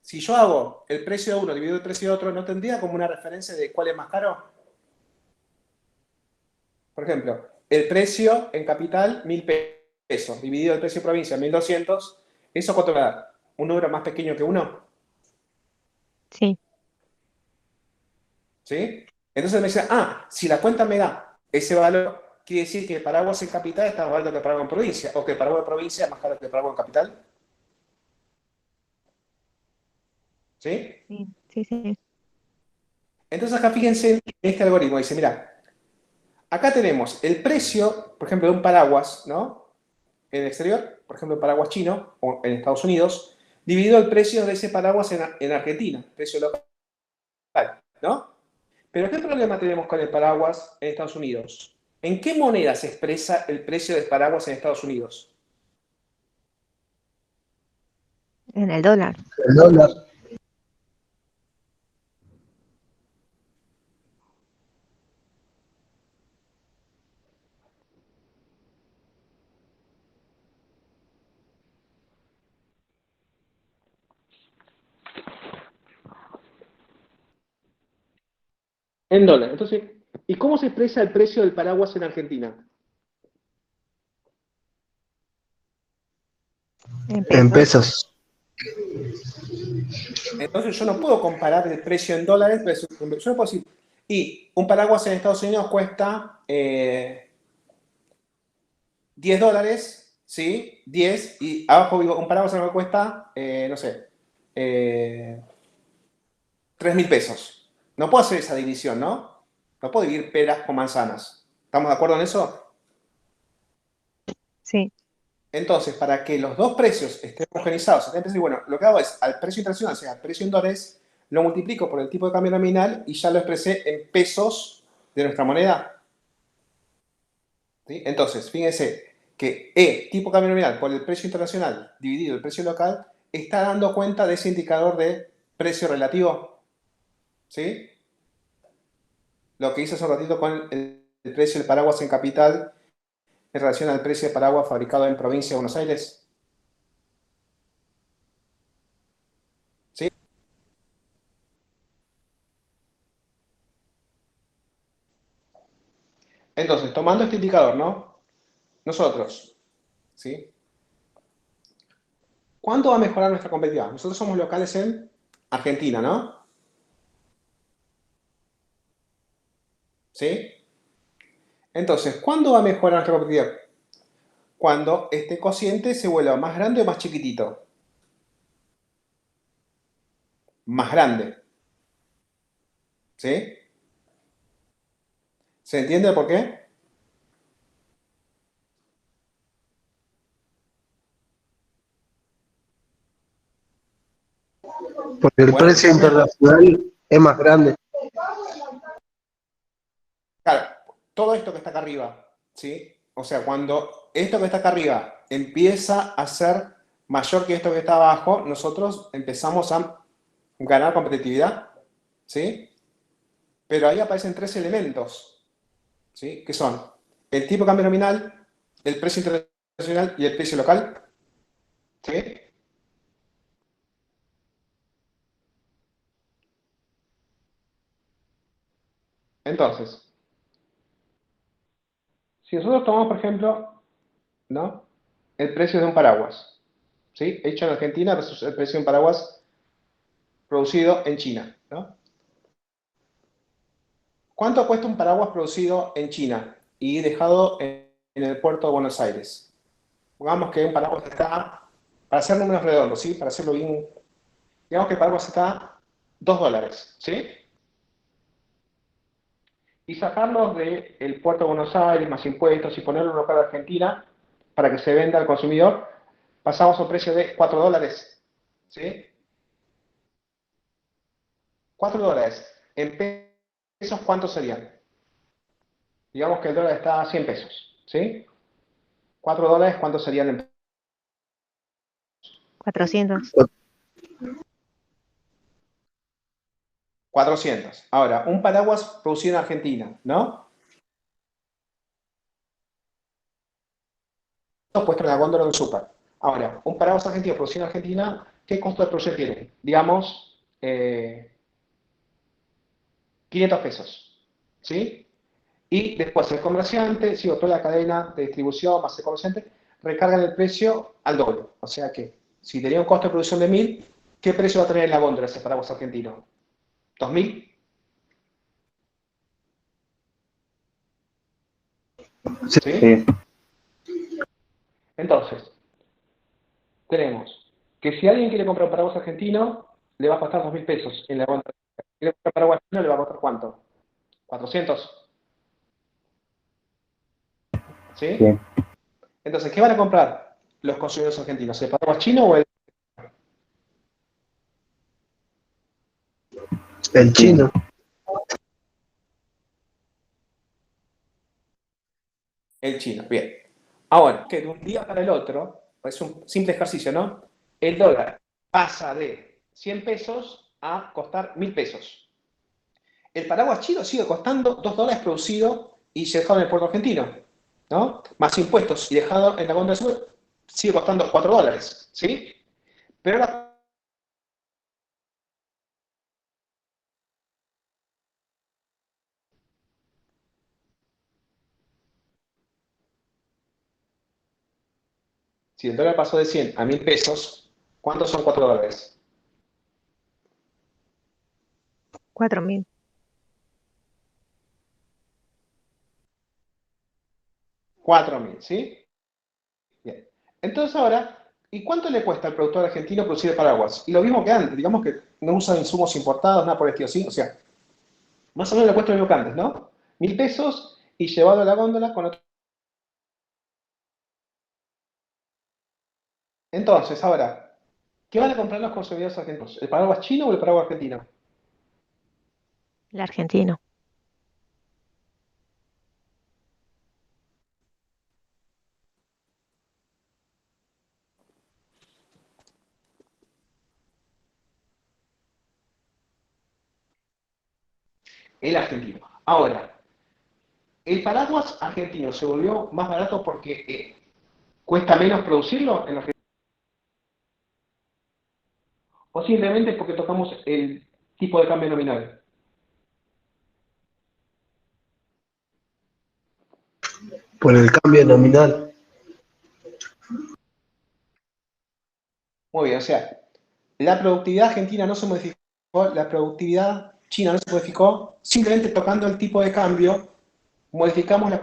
si yo hago el precio de uno dividido el precio de otro, ¿no tendría como una referencia de cuál es más caro? Por ejemplo, el precio en capital, 1.000 pesos, dividido el precio de provincia, 1.200, ¿eso cuánto me da? ¿Un número más pequeño que 1? Sí, ¿Sí? Entonces me dice, si la cuenta me da ese valor, quiere decir que el paraguas en capital está más barato que el paraguas en provincia, o que el paraguas en provincia es más caro que el paraguas en capital. ¿Sí? sí, sí, sí. Entonces acá fíjense en este algoritmo, dice, mira, acá tenemos el precio, por ejemplo, de un paraguas, ¿no? En el exterior, por ejemplo, el paraguas chino, o en Estados Unidos, dividido el precio de ese paraguas en Argentina, precio local, ¿no? Pero ¿qué problema tenemos con el paraguas en Estados Unidos? ¿En qué moneda se expresa el precio del paraguas en Estados Unidos? En el dólar. El dólar. En dólar. Entonces, ¿y cómo se expresa el precio del paraguas en Argentina? En En pesos. pesos. Entonces yo no puedo comparar el precio en dólares, pero yo no puedo decir, y un paraguas en Estados Unidos cuesta $10, ¿sí? 10, y abajo digo, un paraguas en cuesta, no sé, 3.000 pesos. No puedo hacer esa división, ¿no? No puedo dividir peras con manzanas. ¿Estamos de acuerdo en eso? Sí, Entonces, para que los dos precios estén homogenizados, bueno, lo que hago es al precio internacional, o sea, al precio en dólares, lo multiplico por el tipo de cambio nominal y ya lo expresé en pesos de nuestra moneda. ¿Sí? Entonces, fíjense que tipo de cambio nominal por el precio internacional dividido el precio local está dando cuenta de ese indicador de precio relativo. ¿Sí? Lo que hice hace un ratito con el precio del paraguas en capital en relación al precio del paraguas fabricado en provincia de Buenos Aires. ¿Sí? Entonces, tomando este indicador, ¿no? Nosotros, ¿sí? ¿Cuánto va a mejorar nuestra competitividad? Nosotros somos locales en Argentina, ¿no? ¿Sí? Entonces, ¿cuándo va a mejorar nuestra competitividad? Cuando este cociente se vuelva más grande o más chiquitito. Más grande. ¿Sí? ¿Se entiende por qué? Porque el Bueno, precio escúchame. internacional es más grande. Claro, todo esto que está acá arriba, ¿sí? O sea, cuando esto que está acá arriba empieza a ser mayor que esto que está abajo, nosotros empezamos a ganar competitividad, ¿sí? Pero ahí aparecen tres elementos, ¿sí? Que son el tipo de cambio nominal, el precio internacional y el precio local, ¿sí? Entonces, si nosotros tomamos, por ejemplo, ¿no? El precio de un paraguas, ¿sí? Hecho en Argentina versus el precio de un paraguas producido en China, ¿no? ¿Cuánto cuesta un paraguas producido en China y dejado en el puerto de Buenos Aires? Pongamos que un paraguas está, para hacer números redondos, ¿sí? Para hacerlo bien, digamos que el paraguas está $2, ¿sí? Y sacarlos del puerto de Buenos Aires, más impuestos, y ponerlo en local de Argentina para que se venda al consumidor, pasamos a un precio de $4, ¿sí? $4. En pesos, ¿cuántos serían? Digamos que el dólar está a 100 pesos, ¿sí? $4, ¿cuántos serían en 400. 400? Ahora, un paraguas producido en Argentina, ¿no? Puesto en la góndola del súper. Ahora, un paraguas argentino producido en Argentina, ¿qué costo de producción tiene? Digamos, 500 pesos, ¿sí? Y después el comerciante, sigo toda la cadena de distribución más el comerciante, recargan el precio al doble. O sea que si tenía un costo de producción de 1.000, ¿qué precio va a tener en la góndola ese paraguas argentino? ¿2.000? Sí. ¿Sí? Sí, Entonces, tenemos que si alguien quiere comprar un paraguas argentino, le va a costar 2.000 pesos en la góndola. Si quiere comprar paraguas chino, le va a costar ¿cuánto? 400. ¿Sí? sí. Entonces, ¿qué van a comprar los consumidores argentinos? ¿El paraguas chino o El chino. el chino? Bien. Ahora, que de un día para el otro, es un simple ejercicio, ¿no? El dólar pasa de 100 pesos a costar 1.000 pesos. El paraguas chino sigue costando $2 producido y dejado en el puerto argentino, ¿no? Más impuestos y dejado en la góndola de sur, sigue costando $4, ¿sí? Pero ahora, si el dólar pasó de 100 a 1.000 pesos, ¿cuántos son $4? 4.000. 4.000, ¿sí? Bien. Entonces ahora, ¿y cuánto le cuesta al productor argentino producir el paraguas? Y lo mismo que antes, digamos que no usan insumos importados, nada por el estilo, ¿sí? O sea, más o menos le cuesta lo mismo que antes, ¿no? 1.000 pesos y llevado a la góndola con otro. Entonces, ahora, ¿qué van a comprar los consumidores argentinos? ¿El paraguas chino o el paraguas argentino? El argentino. El argentino. Ahora, ¿el paraguas argentino se volvió más barato porque cuesta menos producirlo en Argentina? ¿O simplemente porque tocamos el tipo de cambio nominal? Por el cambio nominal. Muy bien, o sea, la productividad argentina no se modificó, la productividad china no se modificó, simplemente tocando el tipo de cambio, modificamos la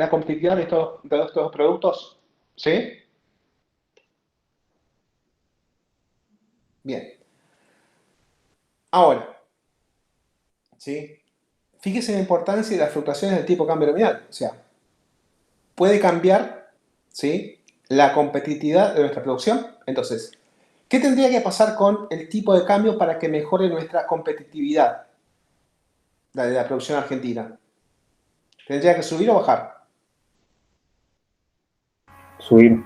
competitividad de estos productos, ¿sí? Bien. Ahora, ¿sí? Fíjese la importancia de las fluctuaciones del tipo de cambio nominal. O sea, puede cambiar, ¿sí?, la competitividad de nuestra producción. Entonces, ¿qué tendría que pasar con el tipo de cambio para que mejore nuestra competitividad, la de la producción argentina? ¿Tendría que subir o bajar? Subir.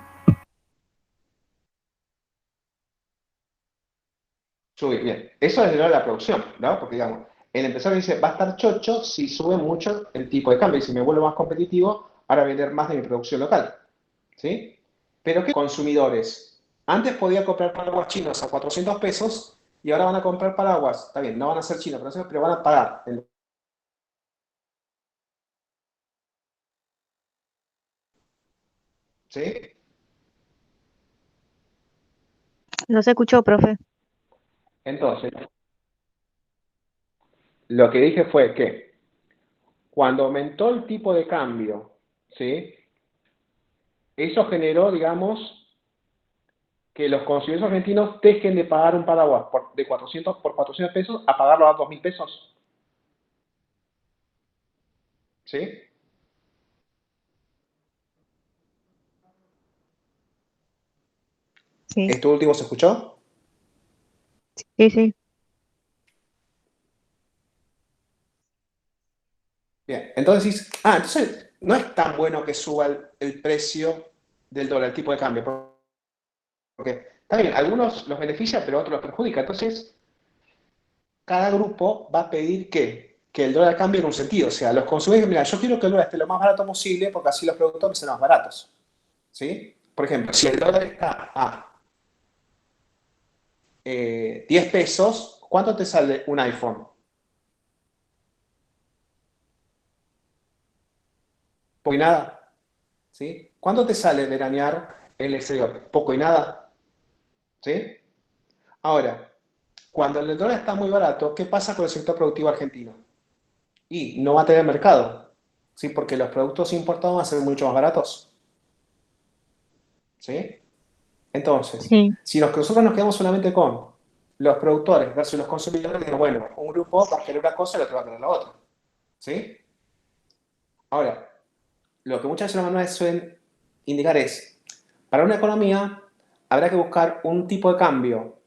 Subir, bien. Eso es de la producción, ¿no? Porque, digamos, el empresario dice, va a estar chocho si sube mucho el tipo de cambio. Y si me vuelvo más competitivo, ahora vender más de mi producción local. ¿Sí? Pero ¿qué consumidores? Antes podía comprar paraguas chinos a 400 pesos y ahora van a comprar paraguas. Está bien, no van a ser chinos, pero van a pagar. ¿Sí? No se escuchó, profe. Entonces, lo que dije fue que cuando aumentó el tipo de cambio, ¿sí?, eso generó, digamos, que los consumidores argentinos dejen de pagar un paraguas de 400 por 400 pesos a pagarlo a 2.000 pesos. ¿Sí? Sí, ¿Esto último se escuchó? sí, sí. Bien, entonces, entonces no es tan bueno que suba el precio del dólar, el tipo de cambio, porque está bien, algunos los beneficia, pero otros los perjudica. Entonces, cada grupo va a pedir que el dólar cambie en un sentido. O sea, los consumidores, mira, yo quiero que el dólar esté lo más barato posible porque así los productos me salen más baratos. ¿Sí? Por ejemplo, si el dólar está a 10 pesos, ¿cuánto te sale un iPhone? Poco y nada. ¿Sí? ¿Cuánto te sale veranear en el exterior? Poco y nada. ¿Sí? Ahora, cuando el dólar está muy barato, ¿qué pasa con el sector productivo argentino? Y no va a tener mercado. ¿Sí? Porque los productos importados van a ser mucho más baratos. ¿Sí? Entonces, Sí, si nosotros nos quedamos solamente con los productores versus los consumidores, digo, bueno, un grupo va a querer una cosa y el otro va a querer la otra. ¿Sí? Ahora, lo que muchas veces los manuales suelen indicar es, para una economía habrá que buscar un tipo de cambio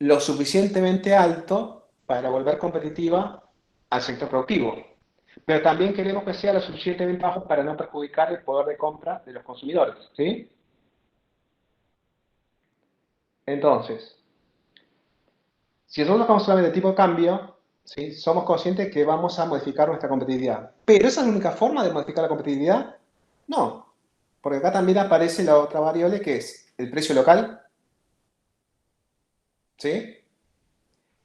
lo suficientemente alto para volver competitiva al sector productivo. Pero también queremos que sea lo suficientemente bajo para no perjudicar el poder de compra de los consumidores. ¿Sí? Entonces, si nosotros buscamos solamente el tipo de cambio, ¿sí? Somos conscientes que vamos a modificar nuestra competitividad. ¿Pero esa es la única forma de modificar la competitividad? No, porque acá también aparece la otra variable que es el precio local. ¿Sí?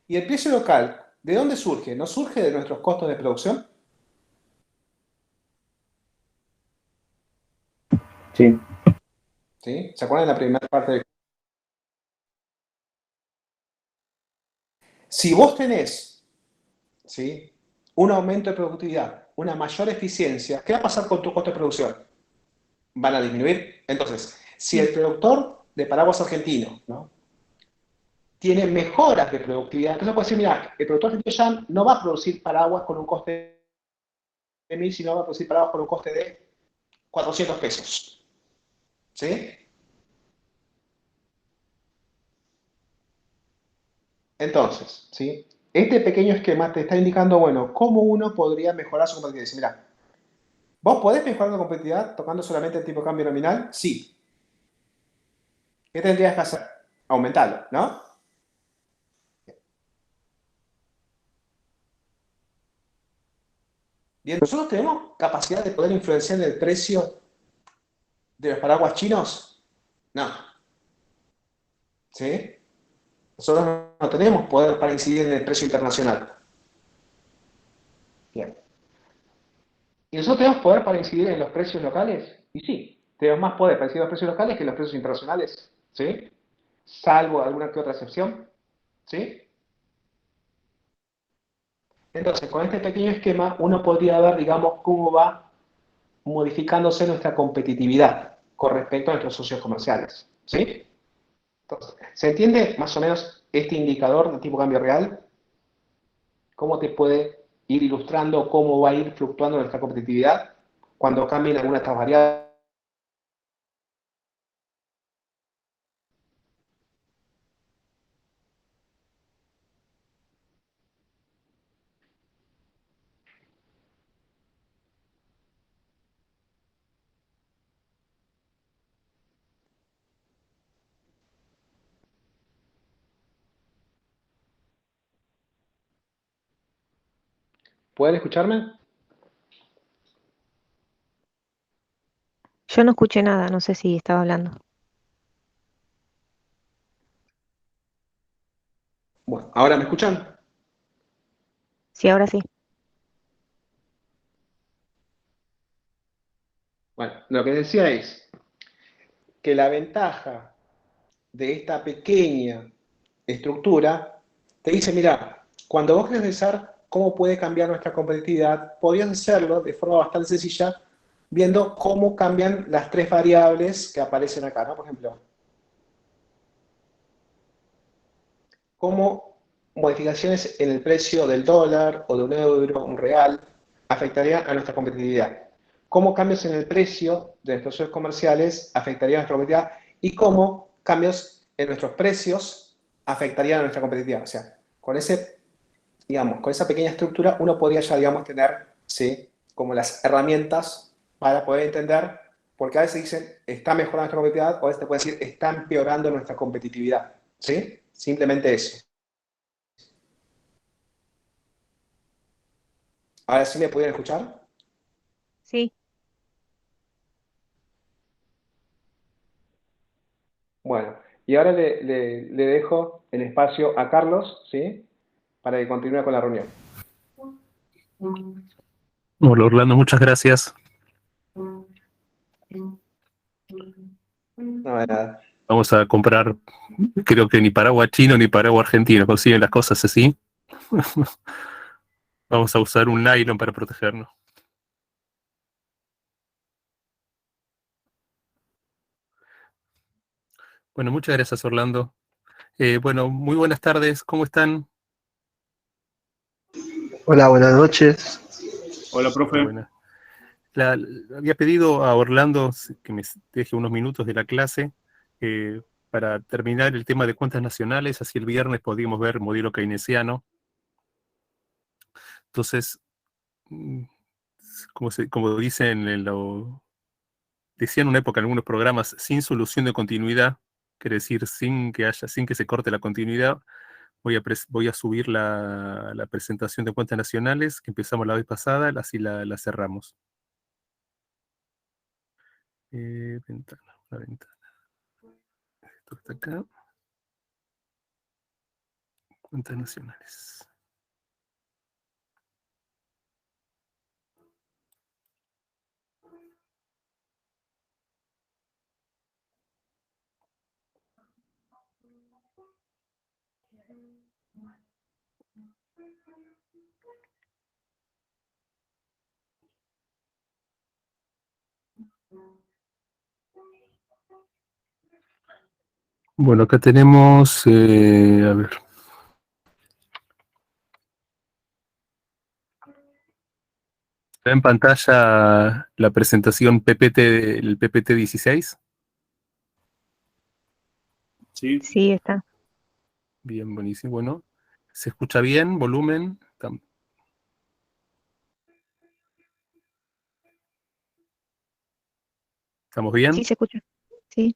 Y el precio local, ¿de dónde surge? ¿No surge de nuestros costos de producción? Sí, ¿Sí? ¿Se acuerdan de la primera parte del... Si vos tenés, ¿sí? Un aumento de productividad, una mayor eficiencia, ¿qué va a pasar con tu costo de producción? Van a disminuir. Entonces, si el productor de paraguas argentino, ¿no? Tiene mejoras de productividad, entonces puede decir, mira, el productor argentino ya no va a producir paraguas con un coste de 1.000, sino va a producir paraguas con un coste de 400 pesos. ¿Sí? Entonces, ¿sí? Este pequeño esquema te está indicando, bueno, cómo uno podría mejorar su competitividad. Dice, mira, ¿vos podés mejorar la competitividad tocando solamente el tipo de cambio nominal? Sí. ¿Qué tendrías que hacer? Aumentarlo, ¿no? Bien, ¿nosotros tenemos capacidad de poder influenciar el precio de los paraguas chinos? No. ¿Sí? Nosotros no tenemos poder para incidir en el precio internacional. Bien. ¿Y nosotros tenemos poder para incidir en los precios locales? Y sí, tenemos más poder para incidir en los precios locales que en los precios internacionales. ¿Sí? Salvo alguna que otra excepción. ¿Sí? Entonces, con este pequeño esquema, uno podría ver, digamos, cómo va modificándose nuestra competitividad con respecto a nuestros socios comerciales. ¿Sí? Entonces, ¿se entiende más o menos este indicador de tipo cambio real? ¿Cómo te puede ir ilustrando cómo va a ir fluctuando nuestra competitividad cuando cambien algunas de estas variables? ¿Pueden escucharme? yo no escuché nada, no sé si estaba hablando. Bueno, ¿ahora me escuchan? Sí, ahora sí. Bueno, lo que decía es que la ventaja de esta pequeña estructura te dice, mira, cuando vos querés pensar cómo puede cambiar nuestra competitividad, podrías hacerlo de forma bastante sencilla viendo cómo cambian las tres variables que aparecen acá, ¿no? Por ejemplo, cómo modificaciones en el precio del dólar o de un euro, un real, afectarían a nuestra competitividad. Cómo cambios en el precio de nuestros socios comerciales afectarían a nuestra competitividad y cómo cambios en nuestros precios afectarían a nuestra competitividad. O sea, con ese, digamos, con esa pequeña estructura uno podría ya, digamos, tener, ¿sí? Como las herramientas para poder entender, porque a veces dicen, está mejorando nuestra competitividad, o a veces te puede decir, está empeorando nuestra competitividad, ¿sí? Simplemente eso. Ahora sí me pudieron escuchar. Sí, Bueno, y ahora le dejo el espacio a Carlos, ¿sí? Para que continúe con la reunión. Hola Orlando, muchas gracias. No, de nada. Vamos a comprar, creo que ni paraguas chino ni paraguas argentino consiguen las cosas así. Vamos a usar un nylon para protegernos. Bueno, muchas gracias Orlando. Bueno, muy buenas tardes, ¿cómo están? Hola, buenas noches. Hola, profe. Buenas. Había pedido a Orlando que me deje unos minutos de la clase para terminar el tema de cuentas nacionales, así el viernes podíamos ver modelo keynesiano. Entonces, como dicen decían en una época en algunos programas, sin solución de continuidad, quiere decir sin que se corte la continuidad, voy a subir la presentación de cuentas nacionales que empezamos la vez pasada, así la cerramos. Una ventana. Esto está acá. Cuentas nacionales. Bueno, acá tenemos, a ver. ¿Está en pantalla la presentación PPT, el PPT 16? Sí. Sí, está. Bien, buenísimo. Bueno, ¿se escucha bien? ¿Volumen? ¿Estamos bien? Sí, se escucha. Sí.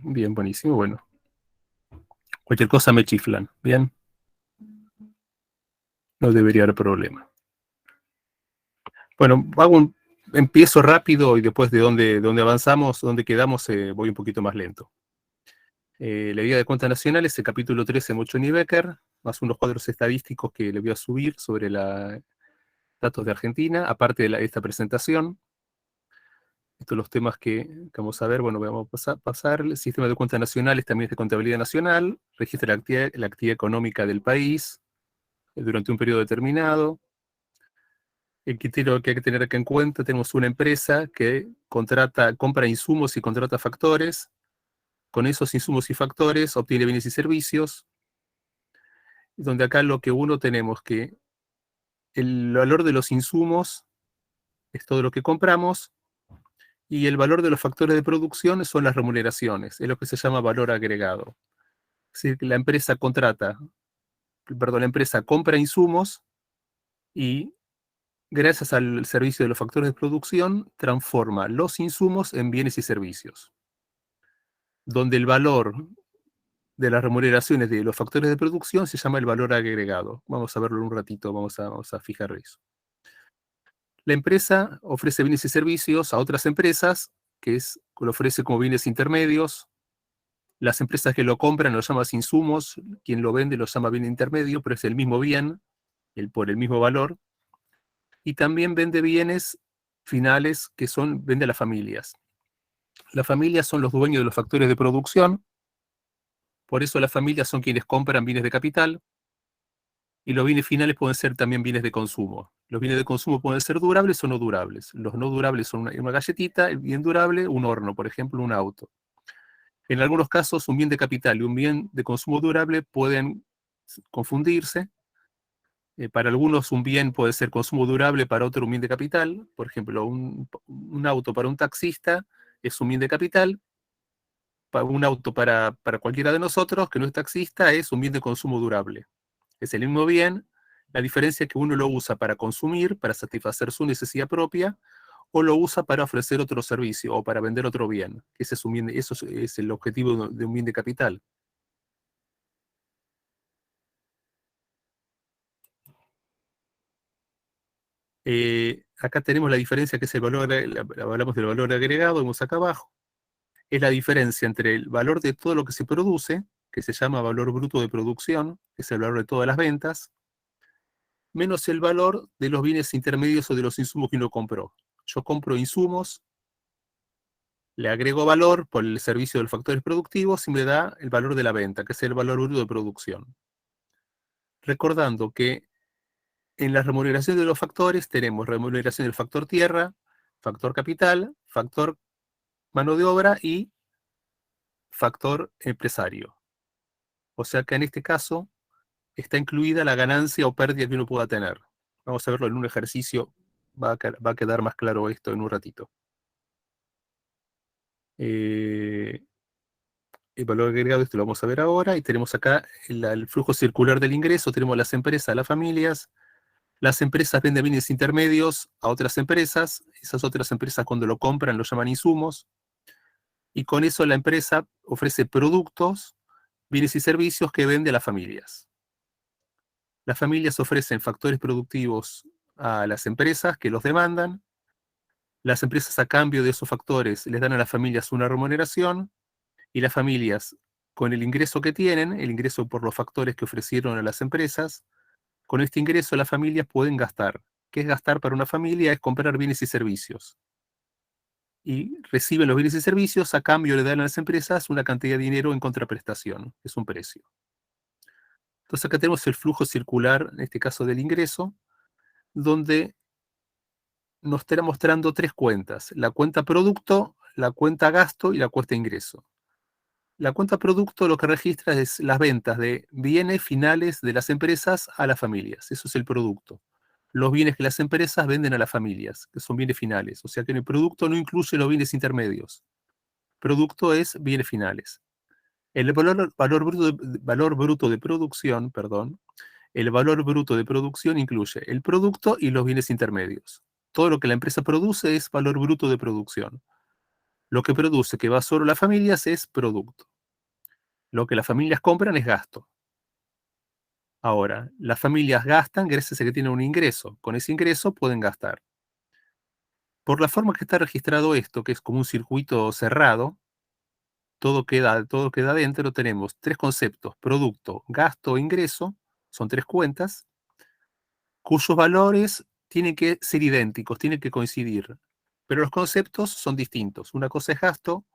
Bien, buenísimo. Bueno, cualquier cosa me chiflan. Bien. No debería haber problema. Bueno, empiezo rápido y después de donde avanzamos, donde quedamos, voy un poquito más lento. La guía de cuentas nacionales, el capítulo 13, Mochoni y Becker, más unos cuadros estadísticos que le voy a subir sobre datos de Argentina, aparte de esta presentación. Estos son los temas que vamos a ver. Bueno, vamos a pasar. El sistema de cuentas nacionales también es de contabilidad nacional, registra la actividad económica del país durante un periodo determinado. El criterio que hay que tener acá en cuenta, tenemos una empresa que compra insumos y contrata factores. Con esos insumos y factores obtiene bienes y servicios, donde acá lo que tenemos que el valor de los insumos es todo lo que compramos, y el valor de los factores de producción son las remuneraciones, es lo que se llama valor agregado. Es decir, que la empresa compra insumos y gracias al servicio de los factores de producción transforma los insumos en bienes y servicios, donde el valor de las remuneraciones de los factores de producción se llama el valor agregado. Vamos a verlo en un ratito, vamos a fijar eso. La empresa ofrece bienes y servicios a otras empresas, lo ofrece como bienes intermedios. Las empresas que lo compran lo llaman insumos, quien lo vende lo llama bien intermedio, pero es el mismo bien, por el mismo valor. Y también vende bienes finales vende a las familias. Las familias son los dueños de los factores de producción, por eso las familias son quienes compran bienes de capital, y los bienes finales pueden ser también bienes de consumo. Los bienes de consumo pueden ser durables o no durables. Los no durables son una galletita, el bien durable, un horno, por ejemplo, un auto. En algunos casos, un bien de capital y un bien de consumo durable pueden confundirse. Para algunos, un bien puede ser consumo durable, para otro, un bien de capital. Por ejemplo, un auto para un taxista es un bien de capital. Un auto para cualquiera de nosotros que no es taxista es un bien de consumo durable. Es el mismo bien, la diferencia es que uno lo usa para consumir, para satisfacer su necesidad propia, o lo usa para ofrecer otro servicio o para vender otro bien. Eso es el objetivo de un bien de capital. Acá tenemos la diferencia que es el valor, hablamos del valor agregado, vemos acá abajo. Es la diferencia entre el valor de todo lo que se produce, que se llama valor bruto de producción, que es el valor de todas las ventas, menos el valor de los bienes intermedios o de los insumos que uno compró. Yo compro insumos, le agrego valor por el servicio de los factores productivos y me da el valor de la venta, que es el valor bruto de producción. Recordando que en la remuneración de los factores tenemos remuneración del factor tierra, factor capital, factor mano de obra y factor empresario. O sea que en este caso está incluida la ganancia o pérdida que uno pueda tener. Vamos a verlo en un ejercicio, va a quedar más claro esto en un ratito. El valor agregado, esto lo vamos a ver ahora, y tenemos acá el flujo circular del ingreso, tenemos las empresas, las familias. Las empresas venden bienes intermedios a otras empresas, esas otras empresas cuando lo compran lo llaman insumos, y con eso la empresa ofrece productos, bienes y servicios que vende a las familias. Las familias ofrecen factores productivos a las empresas que los demandan, las empresas a cambio de esos factores les dan a las familias una remuneración, y las familias con el ingreso que tienen, el ingreso por los factores que ofrecieron a las empresas, con este ingreso las familias pueden gastar. ¿Qué es gastar para una familia? Es comprar bienes y servicios. Y reciben los bienes y servicios, a cambio le dan a las empresas una cantidad de dinero en contraprestación, es un precio. Entonces acá tenemos el flujo circular, en este caso del ingreso, donde nos estará mostrando tres cuentas: la cuenta producto, la cuenta gasto y la cuenta ingreso. La cuenta producto lo que registra es las ventas de bienes finales de las empresas a las familias. Eso es el producto. Los bienes que las empresas venden a las familias, que son bienes finales. O sea que el producto no incluye los bienes intermedios. Producto es bienes finales. El valor bruto de producción, el valor bruto de producción incluye el producto y los bienes intermedios. Todo lo que la empresa produce es valor bruto de producción. Lo que produce, que va solo a las familias, es producto. Lo que las familias compran es gasto. Ahora, las familias gastan gracias a que tienen un ingreso. Con ese ingreso pueden gastar. Por la forma que está registrado esto, que es como un circuito cerrado, todo queda dentro, tenemos tres conceptos: producto, gasto, ingreso, son tres cuentas, cuyos valores tienen que ser idénticos, tienen que coincidir. Pero los conceptos son distintos. Una cosa es gasto,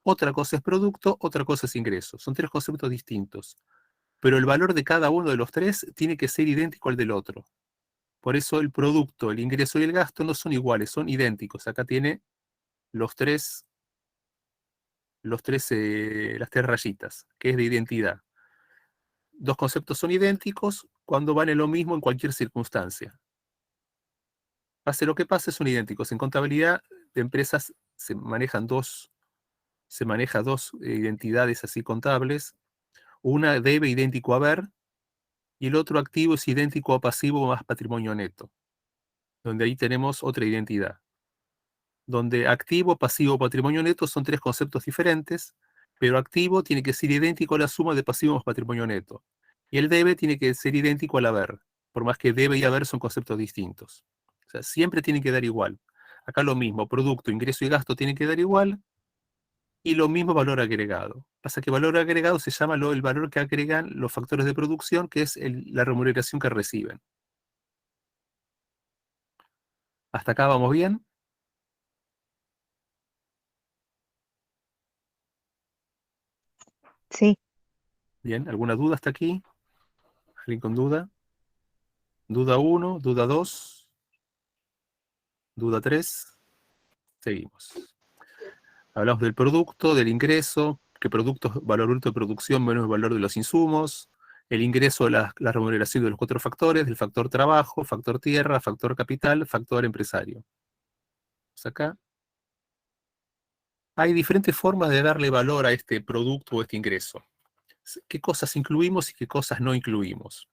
otra cosa es producto, otra cosa es ingreso. Son tres conceptos distintos. Pero el valor de cada uno de los tres tiene que ser idéntico al del otro. Por eso el producto, el ingreso y el gasto no son iguales, son idénticos. Acá tiene las tres rayitas, que es de identidad. Dos conceptos son idénticos cuando valen lo mismo en cualquier circunstancia. Pase lo que pase, son idénticos. En contabilidad de empresas se maneja dos identidades así contables. Una debe idéntico a haber, y el otro activo es idéntico a pasivo más patrimonio neto, donde ahí tenemos otra identidad. Donde activo, pasivo, patrimonio neto son tres conceptos diferentes, pero activo tiene que ser idéntico a la suma de pasivo más patrimonio neto. Y el debe tiene que ser idéntico al haber, por más que debe y haber son conceptos distintos. O sea, siempre tienen que dar igual. Acá lo mismo, producto, ingreso y gasto tienen que dar igual, y lo mismo valor agregado. Pasa que valor agregado se llama el valor que agregan los factores de producción, que es la remuneración que reciben. ¿Hasta acá vamos bien? Sí. Bien, ¿alguna duda hasta aquí? ¿Alguien con duda? Duda 1, duda 2, duda 3. Seguimos. Hablamos del producto, del ingreso, que producto es valor bruto de producción menos el valor de los insumos, el ingreso, la remuneración de los cuatro factores, del factor trabajo, factor tierra, factor capital, factor empresario. Pues acá hay diferentes formas de darle valor a este producto o este ingreso. ¿Qué cosas incluimos y qué cosas no incluimos?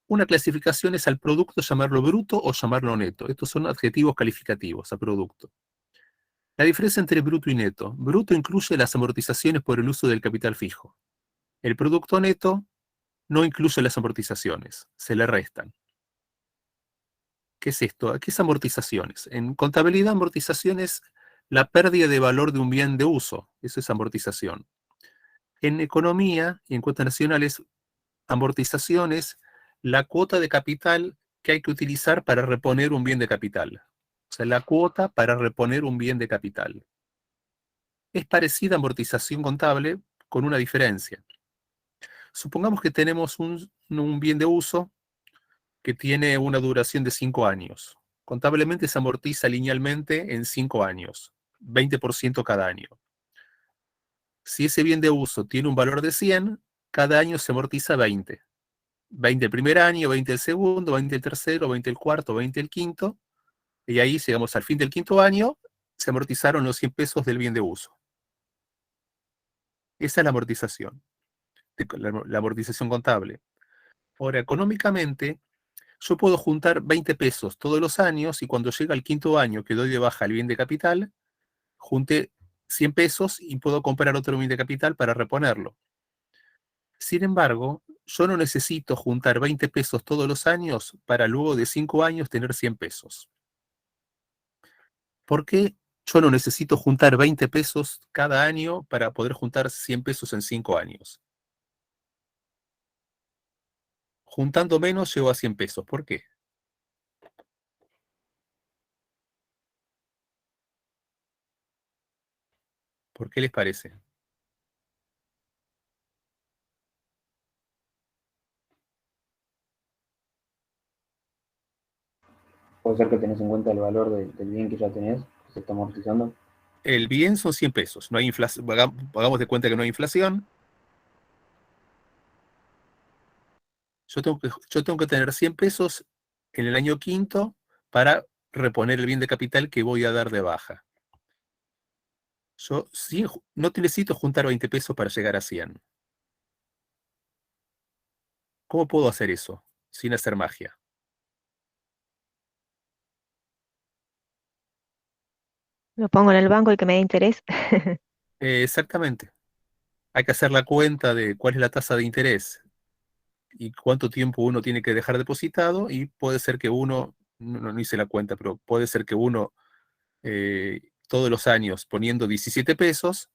Una clasificación es al producto llamarlo bruto o llamarlo neto. Estos son adjetivos calificativos a producto. La diferencia entre bruto y neto. Bruto incluye las amortizaciones por el uso del capital fijo. El producto neto no incluye las amortizaciones, se le restan. ¿Qué es esto? ¿Qué es amortizaciones? En contabilidad, amortización es la pérdida de valor de un bien de uso. Eso es amortización. En economía y en cuentas nacionales, amortización es la cuota de capital que hay que utilizar para reponer un bien de capital. O sea, la cuota para reponer un bien de capital. Es parecida a amortización contable con una diferencia. Supongamos que tenemos un bien de uso que tiene una duración de 5 años. Contablemente se amortiza linealmente en 5 años, 20% cada año. Si ese bien de uso tiene un valor de 100, cada año se amortiza 20. 20 el primer año, 20 el segundo, 20 el tercero, 20 el cuarto, 20 el quinto, y ahí llegamos al fin del quinto año, se amortizaron los 100 pesos del bien de uso. Esa es la amortización, la amortización contable. Ahora, económicamente, yo puedo juntar 20 pesos todos los años y cuando llega el quinto año que doy de baja el bien de capital, junté 100 pesos y puedo comprar otro bien de capital para reponerlo. Sin embargo, yo no necesito juntar 20 pesos todos los años para luego de 5 años tener 100 pesos. ¿Por qué yo no necesito juntar 20 pesos cada año para poder juntar 100 pesos en 5 años? Juntando menos llego a 100 pesos. ¿Por qué? ¿Por qué les parece? Puede ser que tenés en cuenta el valor del bien que ya tenés, que se está amortizando. El bien son 100 pesos. No hay inflación. Hagamos de cuenta que no hay inflación. Yo tengo que tener 100 pesos en el año quinto para reponer el bien de capital que voy a dar de baja. Yo no necesito juntar 20 pesos para llegar a 100. ¿Cómo puedo hacer eso sin hacer magia? Lo pongo en el banco y que me dé interés. Exactamente. Hay que hacer la cuenta de cuál es la tasa de interés y cuánto tiempo uno tiene que dejar depositado, y puede ser que uno, no hice la cuenta, pero puede ser que uno todos los años poniendo 17 pesos,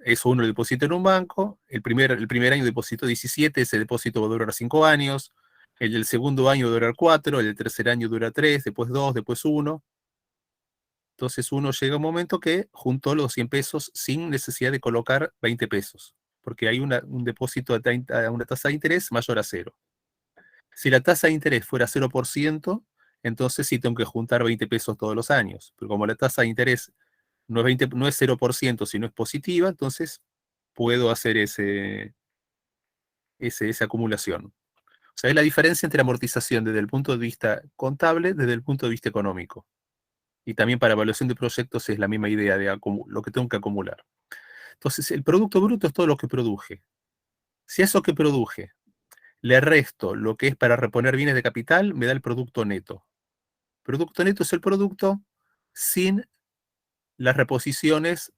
eso uno lo deposita en un banco, el primer año depositó 17, ese depósito va a durar 5 años, el del segundo año va a durar 4, el del tercer año dura 3, después 2, después 1. Entonces uno llega a un momento que juntó los 100 pesos sin necesidad de colocar 20 pesos, porque hay un depósito a una tasa de interés mayor a 0. Si la tasa de interés fuera 0%, entonces sí tengo que juntar 20 pesos todos los años. Pero como la tasa de interés no es 0%, sino es positiva, entonces puedo hacer esa acumulación. O sea, es la diferencia entre amortización desde el punto de vista contable, desde el punto de vista económico. Y también para evaluación de proyectos es la misma idea de lo que tengo que acumular. Entonces, el producto bruto es todo lo que produje. Si a eso que produje le resto lo que es para reponer bienes de capital, me da el producto neto. Producto neto es el producto sin las reposiciones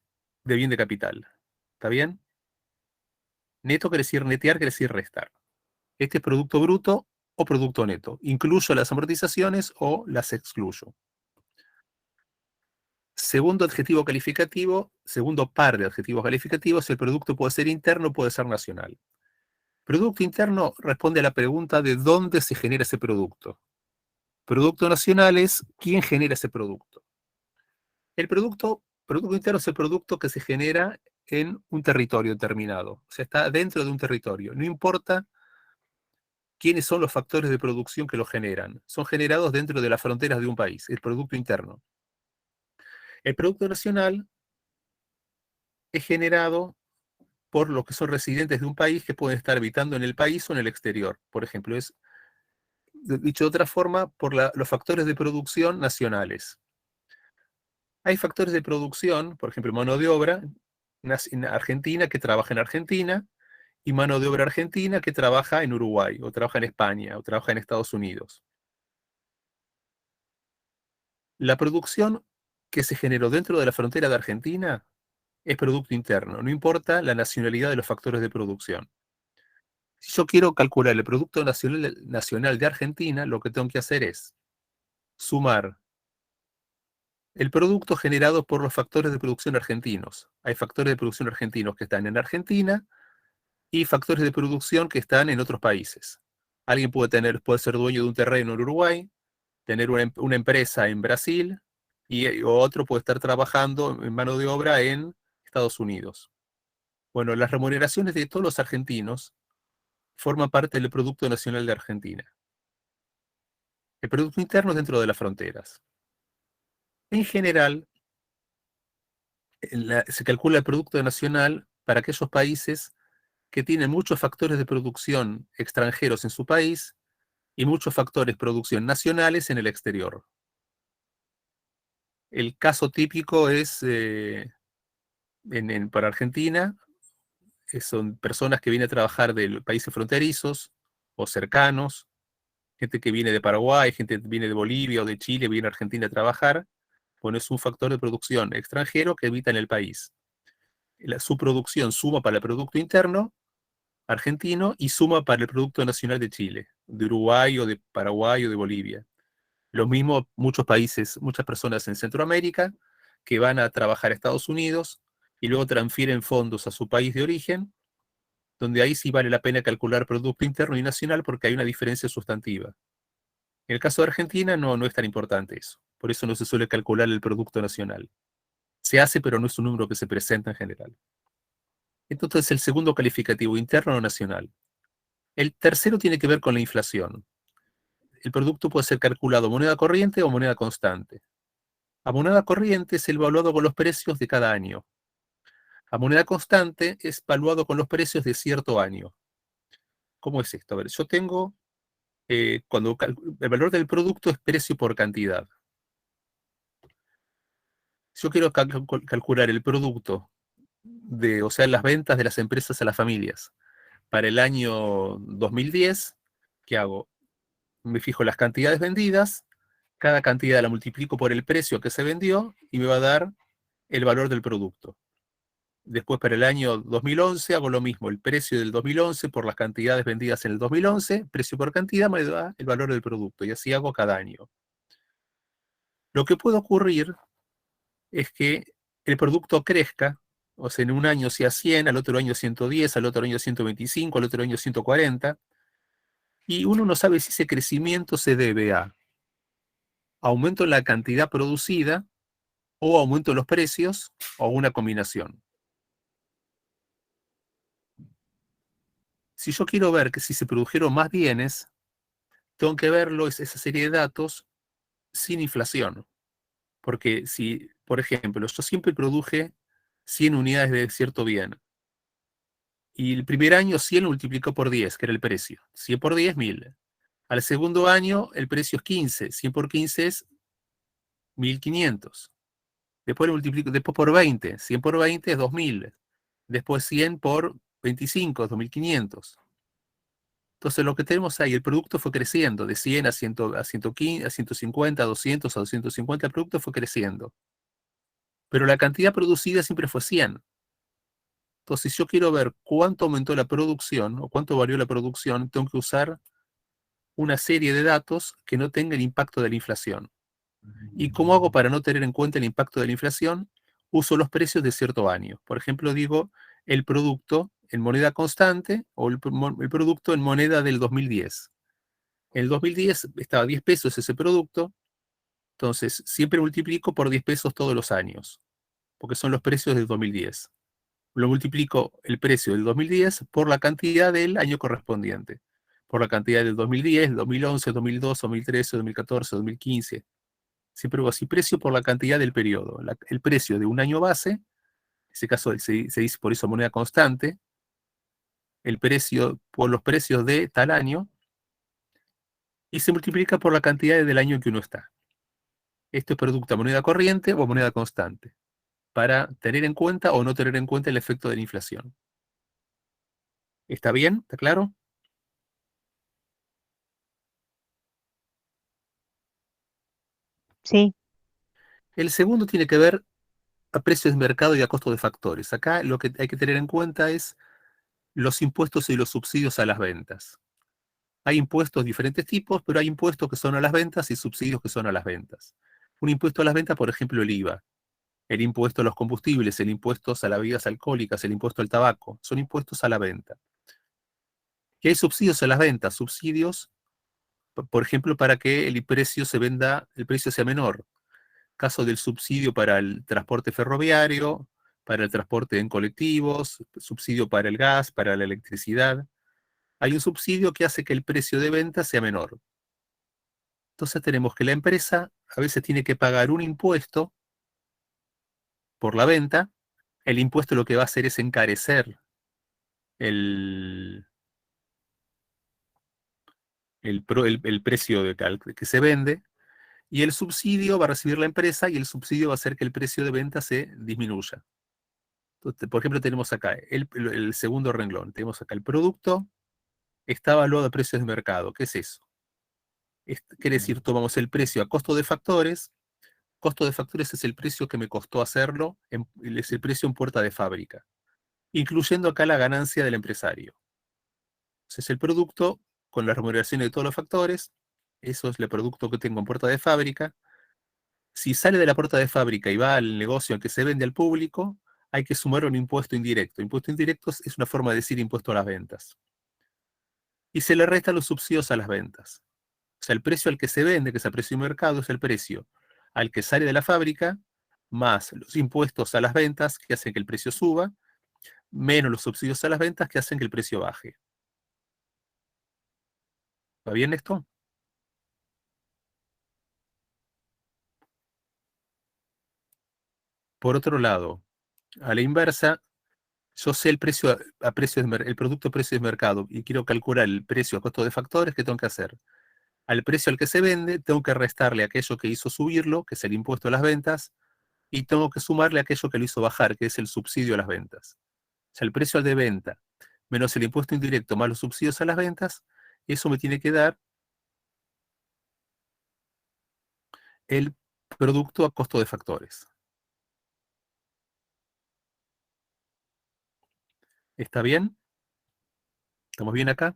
de bien de capital. ¿Está bien? Neto quiere decir netear, quiere decir restar. Este es producto bruto o producto neto. Incluyo las amortizaciones o las excluyo. Segundo adjetivo calificativo, segundo par de adjetivos calificativos, el producto puede ser interno, puede ser nacional. Producto interno responde a la pregunta de dónde se genera ese producto. Producto nacional es quién genera ese producto. El producto interno es el producto que se genera en un territorio determinado. O sea, está dentro de un territorio. No importa quiénes son los factores de producción que lo generan. Son generados dentro de las fronteras de un país, el producto interno. El producto nacional es generado por los que son residentes de un país que pueden estar habitando en el país o en el exterior. Por ejemplo, es, dicho de otra forma, por los factores de producción nacionales. Hay factores de producción, por ejemplo, mano de obra en Argentina que trabaja en Argentina, y mano de obra argentina que trabaja en Uruguay, o trabaja en España, o trabaja en Estados Unidos. La producción que se generó dentro de la frontera de Argentina es producto interno, no importa la nacionalidad de los factores de producción. Si yo quiero calcular el Producto Nacional de Argentina, lo que tengo que hacer es sumar el producto generado por los factores de producción argentinos. Hay factores de producción argentinos que están en Argentina y factores de producción que están en otros países. Alguien puede ser dueño de un terreno en Uruguay, tener una empresa en Brasil, o otro puede estar trabajando en mano de obra en Estados Unidos. Bueno, las remuneraciones de todos los argentinos forman parte del Producto Nacional de Argentina. El Producto Interno es dentro de las fronteras. En general, se calcula el Producto Nacional para aquellos países que tienen muchos factores de producción extranjeros en su país y muchos factores de producción nacionales en el exterior. El caso típico es, para Argentina, son personas que vienen a trabajar de países fronterizos o cercanos, gente que viene de Paraguay, gente que viene de Bolivia o de Chile, viene a Argentina a trabajar. Bueno, es un factor de producción extranjero que habita en el país. Su producción suma para el Producto Interno argentino y suma para el Producto Nacional de Chile, de Uruguay o de Paraguay o de Bolivia. Lo mismo muchos países, muchas personas en Centroamérica que van a trabajar a Estados Unidos y luego transfieren fondos a su país de origen, donde ahí sí vale la pena calcular Producto Interno y Nacional porque hay una diferencia sustantiva. En el caso de Argentina no es tan importante eso. Por eso no se suele calcular el Producto Nacional. Se hace, pero no es un número que se presenta en general. Entonces, el segundo calificativo, interno o nacional. El tercero tiene que ver con la inflación. El producto puede ser calculado moneda corriente o moneda constante. A moneda corriente es evaluado con los precios de cada año. A moneda constante es evaluado con los precios de cierto año. ¿Cómo es esto? A ver, yo tengo, el valor del producto es precio por cantidad. Si yo quiero calcular el producto, o sea, las ventas de las empresas a las familias, para el año 2010, ¿qué hago? Me fijo las cantidades vendidas, cada cantidad la multiplico por el precio que se vendió y me va a dar el valor del producto. Después para el año 2011 hago lo mismo, el precio del 2011 por las cantidades vendidas en el 2011, precio por cantidad me da el valor del producto y así hago cada año. Lo que puede ocurrir es que el producto crezca, o sea, en un año sea 100, al otro año 110, al otro año 125, al otro año 140, y uno no sabe si ese crecimiento se debe a aumento en la cantidad producida o aumento en los precios o una combinación. Si yo quiero ver que si se produjeron más bienes, tengo que verlo, esa serie de datos, sin inflación. Porque si, por ejemplo, yo siempre produje 100 unidades de cierto bien, y el primer año 100 lo multiplicó por 10, que era el precio. 100 por 10, 1000. Al segundo año el precio es 15, 100 por 15 es 1500. Después lo multiplico después por 20, 100 por 20 es 2000. Después 100 por 25 es 2500. Entonces lo que tenemos ahí, el producto fue creciendo de 100 a 115, a 150, a 200, a 250, el producto fue creciendo. Pero la cantidad producida siempre fue 100. Entonces, si yo quiero ver cuánto aumentó la producción o cuánto varió la producción, tengo que usar una serie de datos que no tengan impacto de la inflación. ¿Y cómo hago para no tener en cuenta el impacto de la inflación? Uso los precios de cierto año. Por ejemplo, digo el producto en moneda constante o el producto en moneda del 2010. En el 2010 estaba a 10 pesos ese producto, entonces siempre multiplico por 10 pesos todos los años, porque son los precios del 2010. Lo multiplico el precio del 2010 por la cantidad del año correspondiente, por la cantidad del 2010, 2011, 2012, 2013, 2014, 2015. Siempre hago así, precio por la cantidad del periodo. El precio de un año base, en ese caso se dice por eso moneda constante, el precio por los precios de tal año, y se multiplica por la cantidad del año en que uno está. Esto es producto a moneda corriente o moneda constante, para tener en cuenta o no tener en cuenta el efecto de la inflación. ¿Está bien? ¿Está claro? Sí, El segundo tiene que ver a precios de mercado y a costo de factores. Acá lo que hay que tener en cuenta es los impuestos y los subsidios a las ventas. Hay impuestos de diferentes tipos, pero hay impuestos que son a las ventas y subsidios que son a las ventas. Un impuesto a las ventas, por ejemplo, el IVA. El impuesto a los combustibles, el impuesto a las bebidas alcohólicas, el impuesto al tabaco, son impuestos a la venta. Y hay subsidios a las ventas, subsidios, por ejemplo, para que el precio sea menor. Caso del subsidio para el transporte ferroviario, para el transporte en colectivos, subsidio para el gas, para la electricidad. Hay un subsidio que hace que el precio de venta sea menor. Entonces tenemos que la empresa a veces tiene que pagar un impuesto por la venta. El impuesto lo que va a hacer es encarecer el, el precio que se vende, y el subsidio va a recibir la empresa y el subsidio va a hacer que el precio de venta se disminuya. Entonces, por ejemplo, tenemos acá el segundo renglón. Tenemos acá el producto está evaluado a precios de mercado. ¿Qué es eso? Quiere decir, tomamos el precio a costo de factores. Costo de factores es el precio que me costó hacerlo, es el precio en puerta de fábrica, incluyendo acá la ganancia del empresario. Entonces el producto, con la remuneración de todos los factores, eso es el producto que tengo en puerta de fábrica. Si sale de la puerta de fábrica y va al negocio en que se vende al público, hay que sumar un impuesto indirecto. Impuesto indirecto es una forma de decir impuesto a las ventas. Y se le restan los subsidios a las ventas. O sea, el precio al que se vende, que es el precio de mercado, es el precio al que sale de la fábrica, más los impuestos a las ventas que hacen que el precio suba, menos los subsidios a las ventas que hacen que el precio baje. ¿Va bien esto? Por otro lado, a la inversa, yo sé el precio el producto a precio de mercado y quiero calcular el precio a costo de factores. ¿Qué tengo que hacer? Al precio al que se vende, tengo que restarle aquello que hizo subirlo, que es el impuesto a las ventas, y tengo que sumarle aquello que lo hizo bajar, que es el subsidio a las ventas. O sea, el precio al de venta, menos el impuesto indirecto, más los subsidios a las ventas, eso me tiene que dar el producto a costo de factores. ¿Está bien? ¿Estamos bien acá?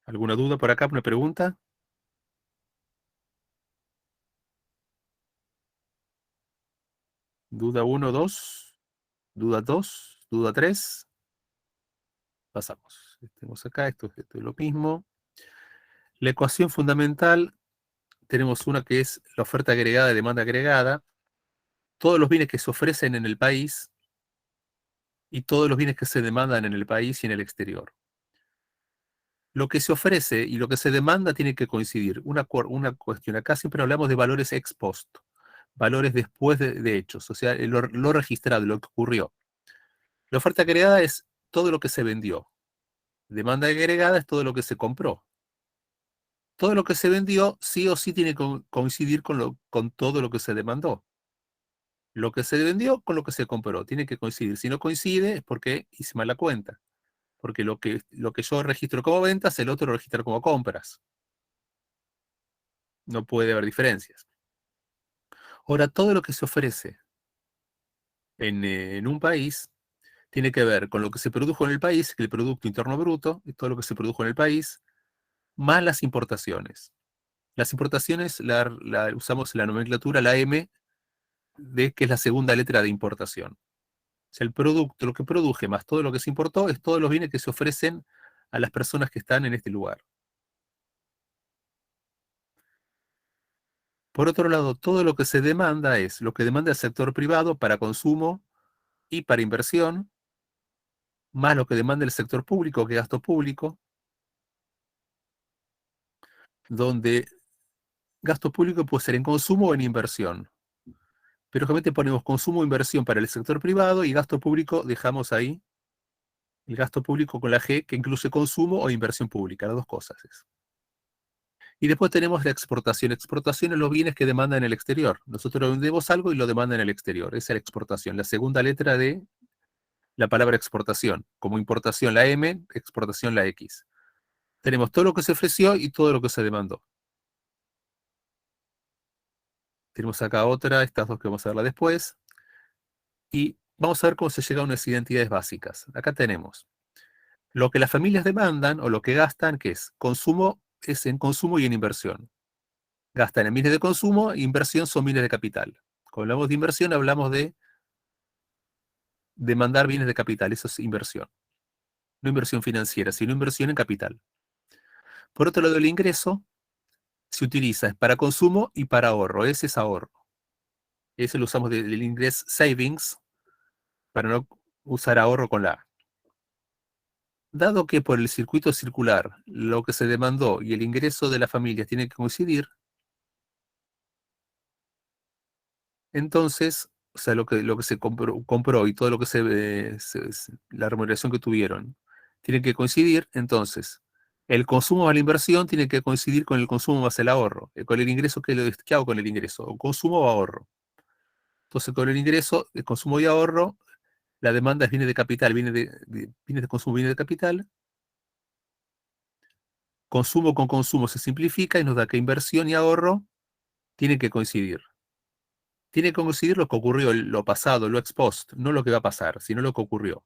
¿Alguna duda por acá? ¿Una pregunta? ¿Duda 1, 2? ¿Duda 2? ¿Duda 3? Pasamos. Tenemos acá, esto es lo mismo. La ecuación fundamental, tenemos una que es la oferta agregada y demanda agregada. Todos los bienes que se ofrecen en el país y todos los bienes que se demandan en el país y en el exterior. Lo que se ofrece y lo que se demanda tiene que coincidir. Una cuestión, acá siempre hablamos de valores ex post, valores después de hechos, o sea, lo registrado, lo que ocurrió. La oferta agregada es todo lo que se vendió. Demanda agregada es todo lo que se compró. Todo lo que se vendió sí o sí tiene que coincidir con todo lo que se demandó. Lo que se vendió con lo que se compró tiene que coincidir. Si no coincide es porque hice mal la cuenta. Porque lo que yo registro como ventas, el otro lo registra como compras. No puede haber diferencias. Ahora, todo lo que se ofrece en un país tiene que ver con lo que se produjo en el país, el Producto Interno Bruto, y todo lo que se produjo en el país, más las importaciones. Las importaciones usamos la nomenclatura, la M, que es la segunda letra de importación. O sea, el producto, lo que produje más todo lo que se importó, es todos los bienes que se ofrecen a las personas que están en este lugar. Por otro lado, todo lo que se demanda es lo que demanda el sector privado para consumo y para inversión, más lo que demanda el sector público, que es gasto público, donde gasto público puede ser en consumo o en inversión. Pero realmente ponemos consumo e inversión para el sector privado y gasto público dejamos ahí el gasto público con la G, que incluye consumo o inversión pública, las dos cosas. Y después tenemos la exportación. Exportación es los bienes que demandan en el exterior. Nosotros vendemos algo y lo demandan en el exterior. Esa es la exportación, la segunda letra de la palabra exportación. Como importación la M, exportación la X. Tenemos todo lo que se ofreció y todo lo que se demandó. Tenemos acá otra, estas dos que vamos a verla después. Y vamos a ver cómo se llega a unas identidades básicas. Acá tenemos lo que las familias demandan o lo que gastan, que es consumo, es en consumo y en inversión. Gastan en bienes de consumo, inversión son bienes de capital. Cuando hablamos de inversión, hablamos de demandar bienes de capital, eso es inversión. no inversión financiera, sino inversión en capital. Por otro lado, el ingreso se utiliza para consumo y para ahorro. Ese es ahorro. Ese lo usamos del inglés savings para no usar ahorro con la A. Dado que por el circuito circular lo que se demandó y el ingreso de la familia tienen que coincidir, entonces, o sea, lo que se compró y todo lo que la remuneración que tuvieron, tienen que coincidir, entonces, el consumo más la inversión tiene que coincidir con el consumo más el ahorro. Con el ingreso, ¿qué hago con el ingreso? ¿O consumo o ahorro? Entonces, con el ingreso, el consumo y ahorro, la demanda viene de capital, viene de consumo, viene de capital. Consumo con consumo se simplifica y nos da que inversión y ahorro tienen que coincidir. Tiene que coincidir lo que ocurrió, lo pasado, lo ex post, no lo que va a pasar, sino lo que ocurrió.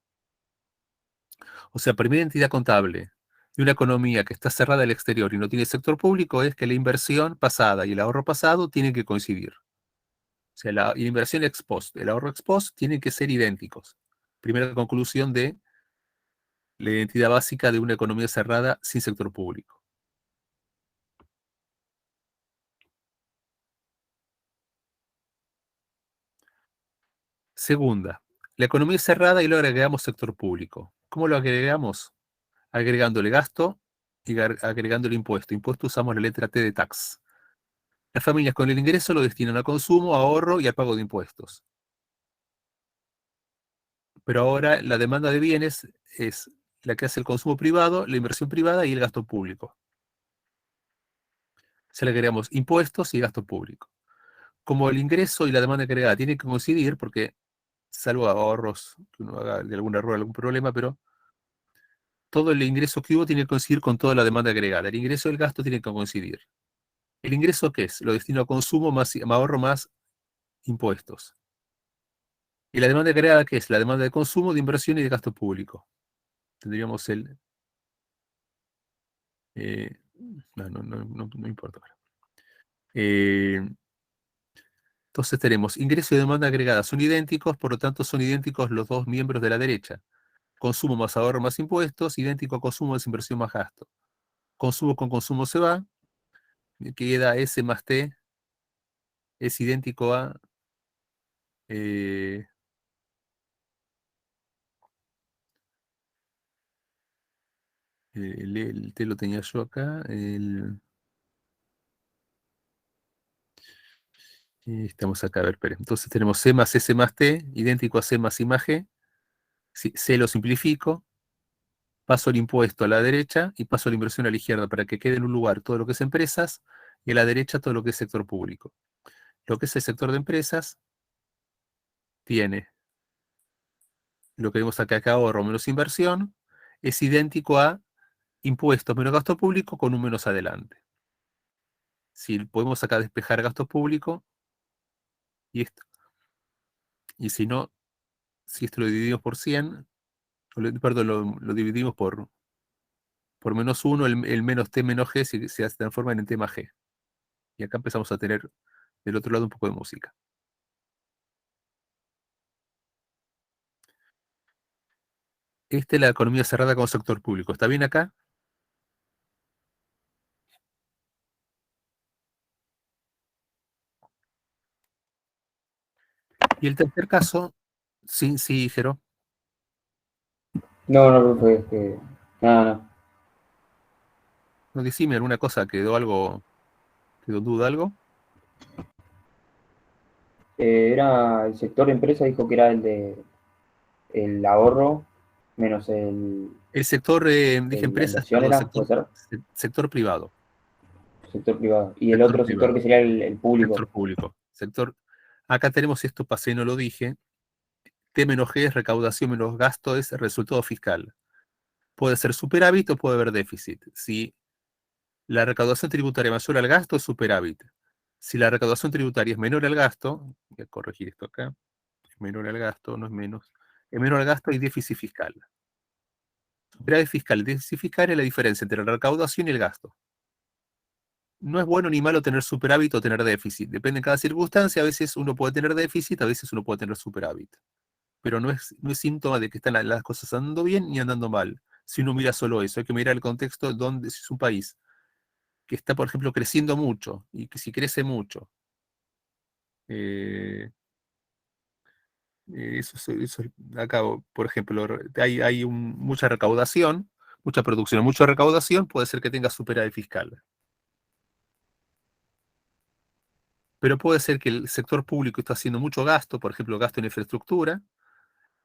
O sea, primera entidad contable de una economía que está cerrada al exterior y no tiene sector público es que la inversión pasada y el ahorro pasado tienen que coincidir. O sea, la inversión ex post, el ahorro ex post tienen que ser idénticos. Primera conclusión de la identidad básica de una economía cerrada sin sector público. Segunda, la economía es cerrada y lo agregamos sector público. ¿Cómo lo agregamos? Agregándole gasto y agregándole impuesto. Impuesto usamos la letra T de tax. Las familias con el ingreso lo destinan a consumo, a ahorro y al pago de impuestos. Pero ahora la demanda de bienes es la que hace el consumo privado, la inversión privada y el gasto público. Se le agregamos impuestos y gasto público. Como el ingreso y la demanda agregada tienen que coincidir, porque salvo ahorros que uno haga de algún error, algún problema, pero todo el ingreso que hubo tiene que coincidir con toda la demanda agregada. El ingreso y el gasto tienen que coincidir. ¿El ingreso qué es? Lo destino a consumo más ahorro más impuestos. ¿Y la demanda agregada qué es? La demanda de consumo, de inversión y de gasto público. Tendríamos el... no importa. Entonces tenemos ingreso y demanda agregada son idénticos, por lo tanto son idénticos los dos miembros de la derecha. Consumo más ahorro más impuestos, idéntico a consumo más inversión más gasto. Consumo con consumo se va, queda S más T, es idéntico a... el T lo tenía yo acá, estamos acá, a ver, espere. Entonces tenemos C más S más T, idéntico a C más I más G. C lo simplifico, paso el impuesto a la derecha y paso la inversión a la izquierda para que quede en un lugar todo lo que es empresas y a la derecha todo lo que es sector público. Lo que es el sector de empresas tiene lo que vemos acá, ahorro menos inversión, es idéntico a impuestos menos gasto público con un menos adelante. Si podemos acá despejar gasto público y esto. Y si no, si esto lo dividimos por 100, perdón, lo dividimos por menos 1, el menos T menos G se transforma en T más G. Y acá empezamos a tener del otro lado un poco de música. Esta es la economía cerrada con sector público. ¿Está bien acá? Y el tercer caso, sí, Jero. No, profe, es que... No. No, decime alguna cosa, quedó en duda algo. Era el sector empresa, dijo que era el de el ahorro menos el... El sector, dije la empresas, inversión perdón, ¿puede ser? sector privado. Sector privado. Y el Sector otro privado. sector que sería el público. Sector público. Acá tenemos esto, pasé, no lo dije. T menos G es recaudación menos gasto, es el resultado fiscal. Puede ser superávit o puede haber déficit. Si la recaudación tributaria es mayor al gasto, es superávit. Si la recaudación tributaria es menor al gasto, voy a corregir esto acá, es menor al gasto, no es menos, es menor al gasto y déficit fiscal. Superávit fiscal y déficit fiscal es la diferencia entre la recaudación y el gasto. No es bueno ni malo tener superávit o tener déficit. Depende de cada circunstancia. A veces uno puede tener déficit, a veces uno puede tener superávit. Pero no es síntoma de que están las cosas andando bien ni andando mal. si uno mira solo eso. Hay que mirar el contexto donde, si es un país que está, por ejemplo, creciendo mucho, y que si crece mucho, eh, acá, por ejemplo, hay mucha recaudación, mucha producción, mucha recaudación, puede ser que tenga superávit fiscal. Pero puede ser que el sector público está haciendo mucho gasto, por ejemplo, gasto en infraestructura,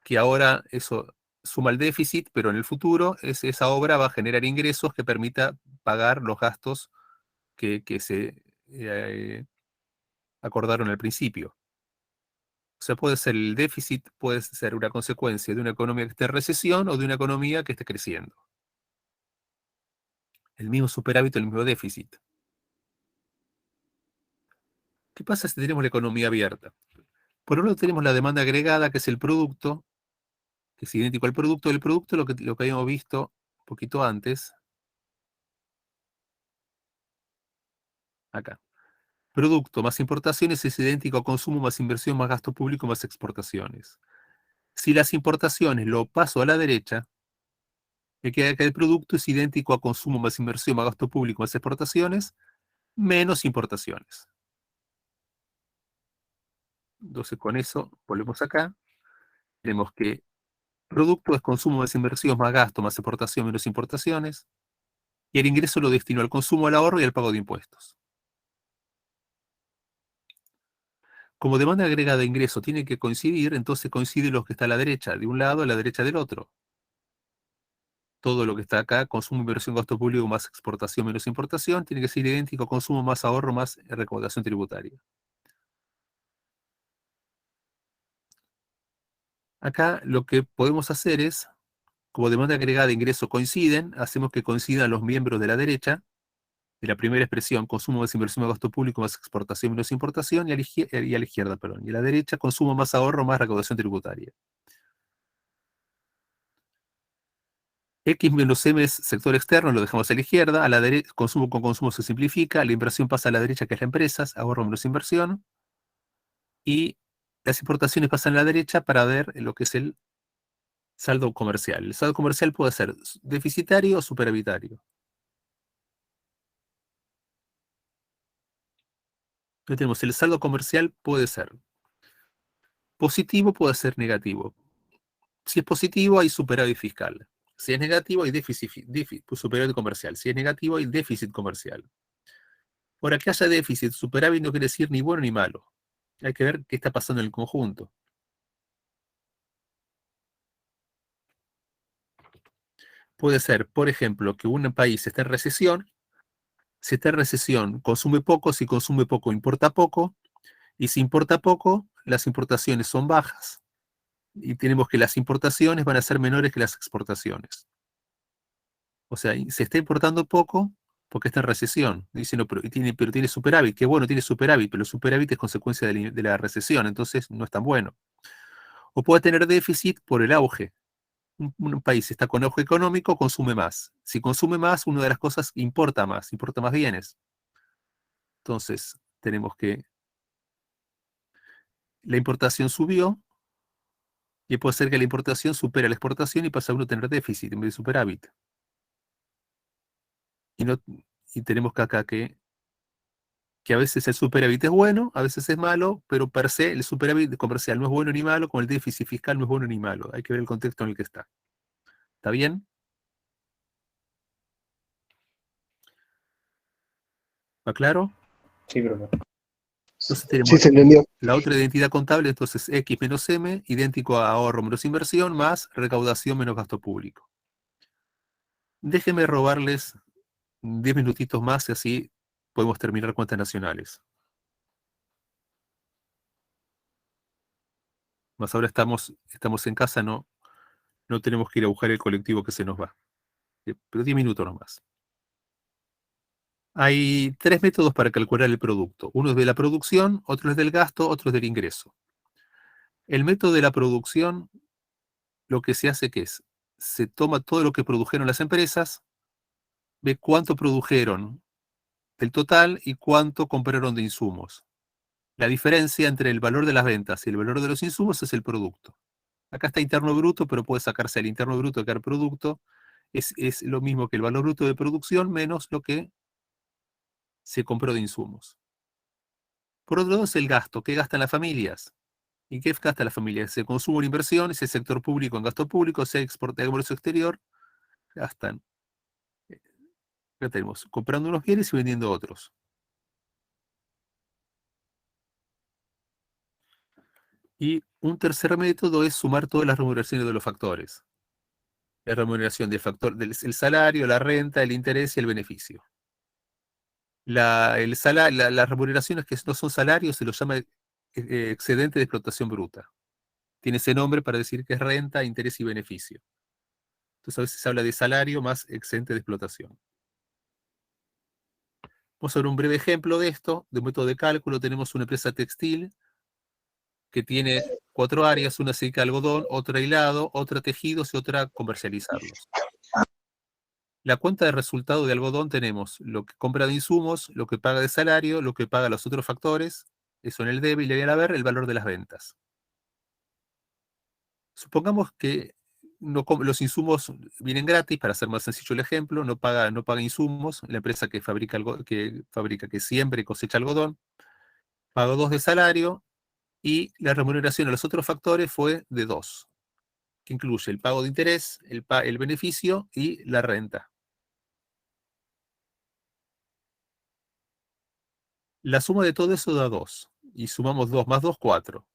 que ahora eso suma el déficit, pero en el futuro esa obra va a generar ingresos que permita pagar los gastos que se acordaron al principio. O sea, puede ser el déficit, puede ser una consecuencia de una economía que esté en recesión o de una economía que esté creciendo. El mismo superávit o el mismo déficit. ¿Qué pasa si tenemos la economía abierta? Por un lado tenemos la demanda agregada, que es el producto, que es idéntico al producto. El producto, lo que habíamos visto un poquito antes, acá. Producto más importaciones es idéntico a consumo más inversión más gasto público más exportaciones. Si las importaciones lo paso a la derecha, me queda que el producto es idéntico a consumo más inversión más gasto público más exportaciones, menos importaciones. Entonces con eso volvemos acá. Tenemos que producto es consumo más inversión más gasto más exportación menos importaciones. Y el ingreso lo destino al consumo, al ahorro y al pago de impuestos. Como demanda agregada de ingreso tiene que coincidir, entonces coinciden los que está a la derecha de un lado a la derecha del otro. Todo lo que está acá, consumo, inversión, gasto público más exportación menos importación, tiene que ser idéntico a consumo más ahorro más recaudación tributaria. Acá lo que podemos hacer es, como demanda agregada de ingreso coinciden, hacemos que coincidan los miembros de la derecha, de la primera expresión, consumo más inversión más gasto público más exportación menos importación, y a la izquierda, perdón. Y a la derecha, consumo más ahorro más recaudación tributaria. X menos M es sector externo, lo dejamos a la izquierda, a la derecha, consumo con consumo se simplifica, la inversión pasa a la derecha, que es la empresa, ahorro menos inversión, y las importaciones pasan a la derecha para ver lo que es el saldo comercial. El saldo comercial puede ser deficitario o superavitario. Entonces tenemos el saldo comercial puede ser positivo, puede ser negativo. Si es positivo, hay superávit fiscal. Si es negativo, hay superávit comercial. Si es negativo, hay déficit comercial. Ahora, que haya déficit, superávit no quiere decir ni bueno ni malo. Hay que ver qué está pasando en el conjunto. Puede ser, por ejemplo, que un país esté en recesión. Si está en recesión, consume poco. Si consume poco, importa poco. Y si importa poco, las importaciones son bajas. Y tenemos que las importaciones van a ser menores que las exportaciones. O sea, se está importando poco porque está en recesión. Dicen, no, pero tiene superávit. Qué bueno, tiene superávit, pero el superávit es consecuencia de la recesión, entonces no es tan bueno. O puede tener déficit por el auge. Un país está con auge económico, consume más. Si consume más, una de las cosas importa más bienes. Entonces, tenemos que la importación subió, y puede ser que la importación supere la exportación y pasa a uno a tener déficit en vez de superávit. Y tenemos que acá que a veces el superávit es bueno, a veces es malo, pero per se el superávit comercial no es bueno ni malo, como el déficit fiscal no es bueno ni malo. Hay que ver el contexto en el que está. ¿Está bien? ¿Va claro? Sí, profe. Entonces Sí, tenemos se entendió. la otra identidad contable, entonces X menos M, idéntico a ahorro menos inversión, más recaudación menos gasto público. Déjenme robarles 10 minutitos más y así podemos terminar cuentas nacionales. Más ahora estamos en casa, no tenemos que ir a buscar el colectivo que se nos va. Pero 10 minutos nomás. Hay 3 métodos para calcular el producto. Uno es de la producción, otro es del gasto, otro es del ingreso. El método de la producción, lo que se hace que es, se toma todo lo que produjeron las empresas, ve cuánto produjeron del total y cuánto compraron de insumos. La diferencia entre el valor de las ventas y el valor de los insumos es el producto. Acá está interno bruto, pero puede sacarse el interno bruto de cada producto es lo mismo que el valor bruto de producción menos lo que se compró de insumos. Por otro lado, es el gasto. ¿Qué gastan las familias? ¿Y qué gasta la familia? Ese consumo en inversión, ese sector público en gasto público, ese exporte de comercio exterior, gastan. Acá tenemos, comprando unos bienes y vendiendo otros. Y un tercer método es sumar todas las remuneraciones de los factores. La remuneración del factor del el salario, la renta, el interés y el beneficio. Las remuneraciones que no son salarios se los llama excedente de explotación bruta. Tiene ese nombre para decir que es renta, interés y beneficio. Entonces a veces se habla de salario más excedente de explotación. Vamos a ver un breve ejemplo de esto, de un método de cálculo. Tenemos una empresa textil que tiene 4 áreas, una se dedica a algodón, otra a hilado, otra a tejidos y otra a comercializarlos. La cuenta de resultado de algodón tenemos lo que compra de insumos, lo que paga de salario, lo que paga los otros factores, eso en el debe y le viene a ver el valor de las ventas. Supongamos que los insumos vienen gratis, para hacer más sencillo el ejemplo, no paga insumos, la empresa que que siembra y cosecha algodón, pagó 2 de salario y la remuneración a los otros factores fue de 2, que incluye el pago de interés, el beneficio y la renta. La suma de todo eso da 2, y sumamos 2 más 2, 4.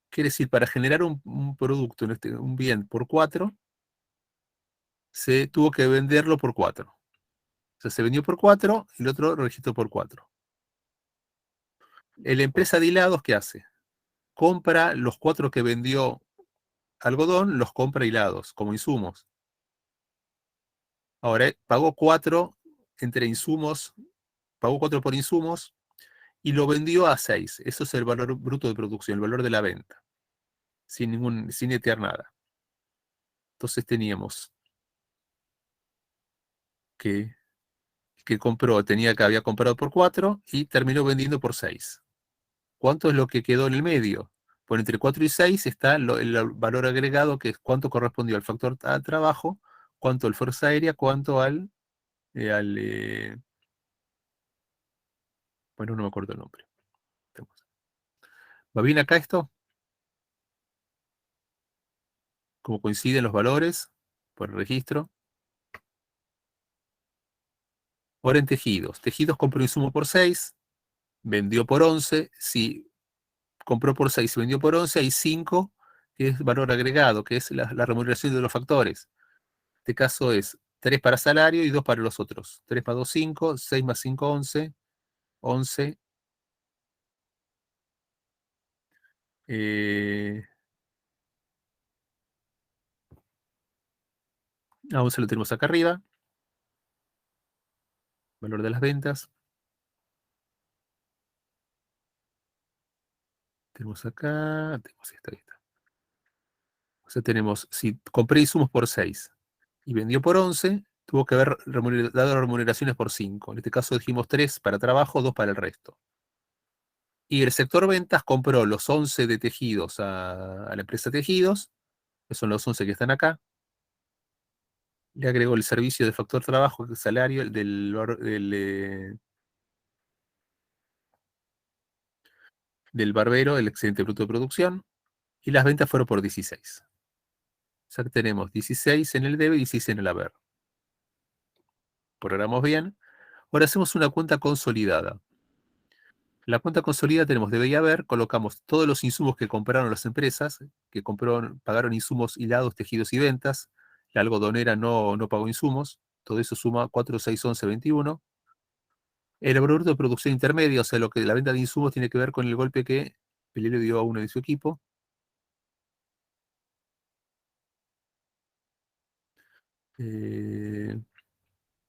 Quiere decir, para generar un producto, un bien por 4, se tuvo que venderlo por 4. O sea, se vendió por 4 y el otro registró por 4. La empresa de hilados, ¿qué hace? Compra los 4 que vendió algodón, los compra hilados como insumos. Ahora, pagó 4 entre insumos, pagó 4 por insumos y lo vendió a 6. Eso es el valor bruto de producción, el valor de la venta, sin netear nada. Entonces teníamos que había comprado por 4 y terminó vendiendo por 6. ¿Cuánto es lo que quedó en el medio? Pues entre 4 y 6 está el valor agregado, que es cuánto correspondió al factor trabajo, cuánto al fuerza aérea, cuánto bueno, no me acuerdo el nombre. ¿Va bien acá esto? ¿Cómo coinciden los valores por el registro? Ahora en tejidos. Tejidos compró insumo por 6, vendió por 11. Si compró por 6 y vendió por 11, hay 5, que es valor agregado, que es la remuneración de los factores. Este caso es 3 para salario y 2 para los otros. 3 más 2, 5, 6 más 5, 11. 11. Vamos, lo tenemos acá arriba. Valor de las ventas. Tenemos acá, tenemos esta. O sea, tenemos, si compré insumos por 6 y vendió por 11, tuvo que haber dado remuneraciones por 5. En este caso dijimos 3 para trabajo, 2 para el resto. Y el sector ventas compró los 11 de tejidos a la empresa Tejidos, que son los 11 que están acá. Le agregó el servicio de factor trabajo, el salario, del barbero, el excedente bruto de producción, y las ventas fueron por 16. O sea que tenemos 16 en el debe y 16 en el haber. Programamos bien. Ahora hacemos una cuenta consolidada. En la cuenta consolidada tenemos debe y haber, colocamos todos los insumos que compraron las empresas, que pagaron insumos hilados, tejidos y ventas. La algodonera no pagó insumos. Todo eso suma 4, 6, 11, 21. El valor bruto de producción intermedia, o sea, lo que la venta de insumos tiene que ver con el golpe que Pelé le dio a uno de su equipo.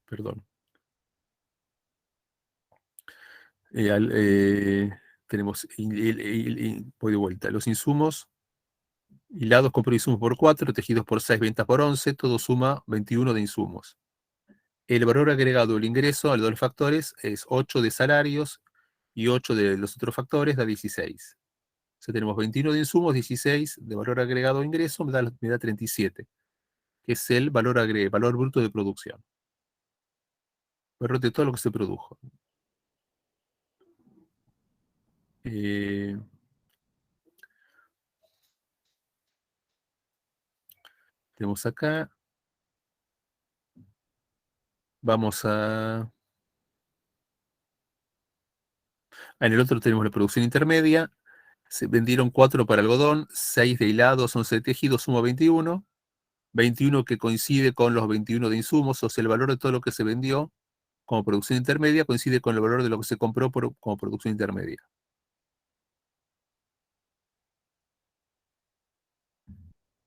Perdón. Tenemos, voy de vuelta, los insumos, hilados compró insumos por 4, tejidos por 6, ventas por 11, todo suma 21 de insumos. El valor agregado del ingreso al de los factores es 8 de salarios y 8 de los otros factores da 16. O sea, tenemos 21 de insumos, 16 de valor agregado de ingreso, me da 37. que es el valor agregado, valor bruto de producción. Valor de todo lo que se produjo. Tenemos acá. Vamos a... En el otro tenemos la producción intermedia. Se vendieron 4 para algodón, 6 de hilados, 11 de tejido, suma 21. 21 que coincide con los 21 de insumos, o sea, el valor de todo lo que se vendió como producción intermedia coincide con el valor de lo que se compró como producción intermedia.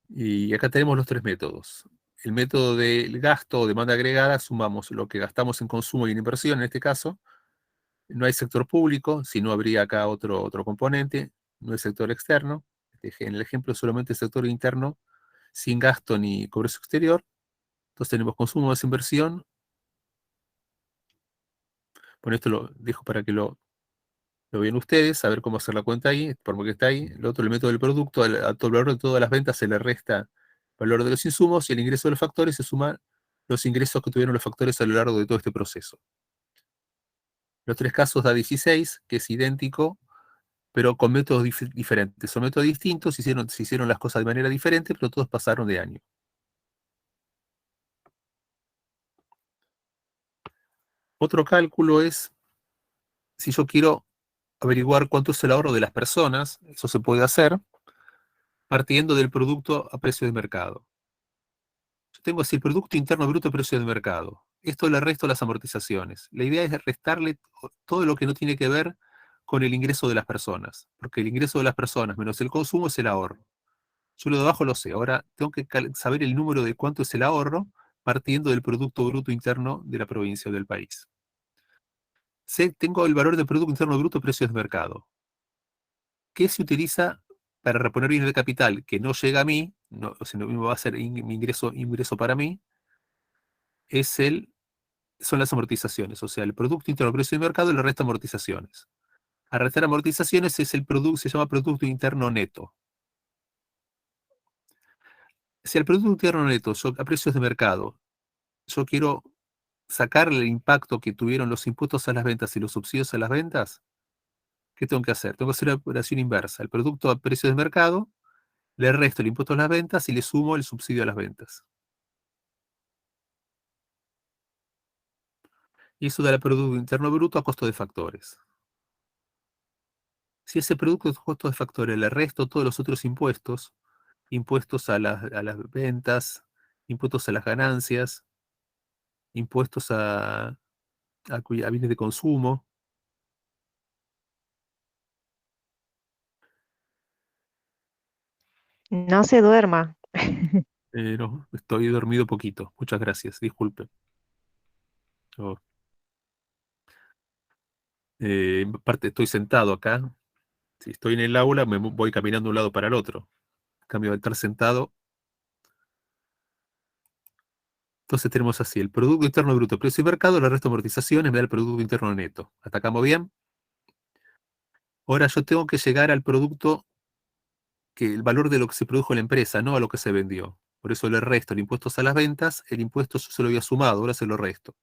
Y acá tenemos los 3 métodos. El método del gasto o demanda agregada, sumamos lo que gastamos en consumo y en inversión en este caso. No hay sector público, si no habría acá otro componente. No hay sector externo. En el ejemplo solamente el sector interno, sin gasto ni comercio exterior. Entonces tenemos consumo más inversión. Bueno, esto lo dejo para que lo vean ustedes, a ver cómo hacer la cuenta ahí, por que está ahí. El otro, el método del producto, a todo el valor de todas las ventas se le resta el valor de los insumos y el ingreso de los factores se suma los ingresos que tuvieron los factores a lo largo de todo este proceso. Los 3 casos da 16, que es idéntico, pero con métodos diferentes. Son métodos distintos, se hicieron las cosas de manera diferente, pero todos pasaron de año. Otro cálculo es, si yo quiero averiguar cuánto es el ahorro de las personas, eso se puede hacer partiendo del producto a precio de mercado. Yo tengo así el Producto Interno Bruto a precio de mercado. Esto le resto las amortizaciones. La idea es restarle todo lo que no tiene que ver con el ingreso de las personas, porque el ingreso de las personas menos el consumo es el ahorro. Yo lo de abajo lo sé. Ahora tengo que saber el número de cuánto es el ahorro partiendo del Producto Bruto Interno de la provincia o del país. Tengo el valor del Producto Interno Bruto a precios de mercado. ¿Qué se utiliza para reponer bienes de capital que no llega a mí? No, o sea, no va a ser mi ingreso para mí. Son las amortizaciones. O sea, el Producto Interno a precio de mercado le resta amortizaciones. A restar amortizaciones es se llama Producto Interno Neto. Si al Producto Interno Neto a precios de mercado yo quiero sacarle el impacto que tuvieron los impuestos a las ventas y los subsidios a las ventas, ¿qué tengo que hacer? Tengo que hacer una operación inversa. El producto a precios de mercado, le resto el impuesto a las ventas y le sumo el subsidio a las ventas. Y eso da el Producto Interno Bruto a costo de factores. Si ese producto a costo de factores le resto todos los otros impuestos, impuestos a las ventas, impuestos a las ganancias, impuestos a bienes de consumo, No se duerma. no, estoy dormido poquito. Muchas gracias, disculpe. Aparte, estoy sentado acá. Si estoy en el aula, me voy caminando de un lado para el otro. En cambio de estar sentado. Entonces tenemos así, el Producto Interno Bruto, precio de mercado, el resto de amortizaciones me da el Producto Interno Neto. ¿Atacamos bien? Ahora yo tengo que llegar al producto, el valor de lo que se produjo en la empresa, no a lo que se vendió. Por eso le resto el impuesto a las ventas, el impuesto yo se lo había sumado, ahora se lo resto.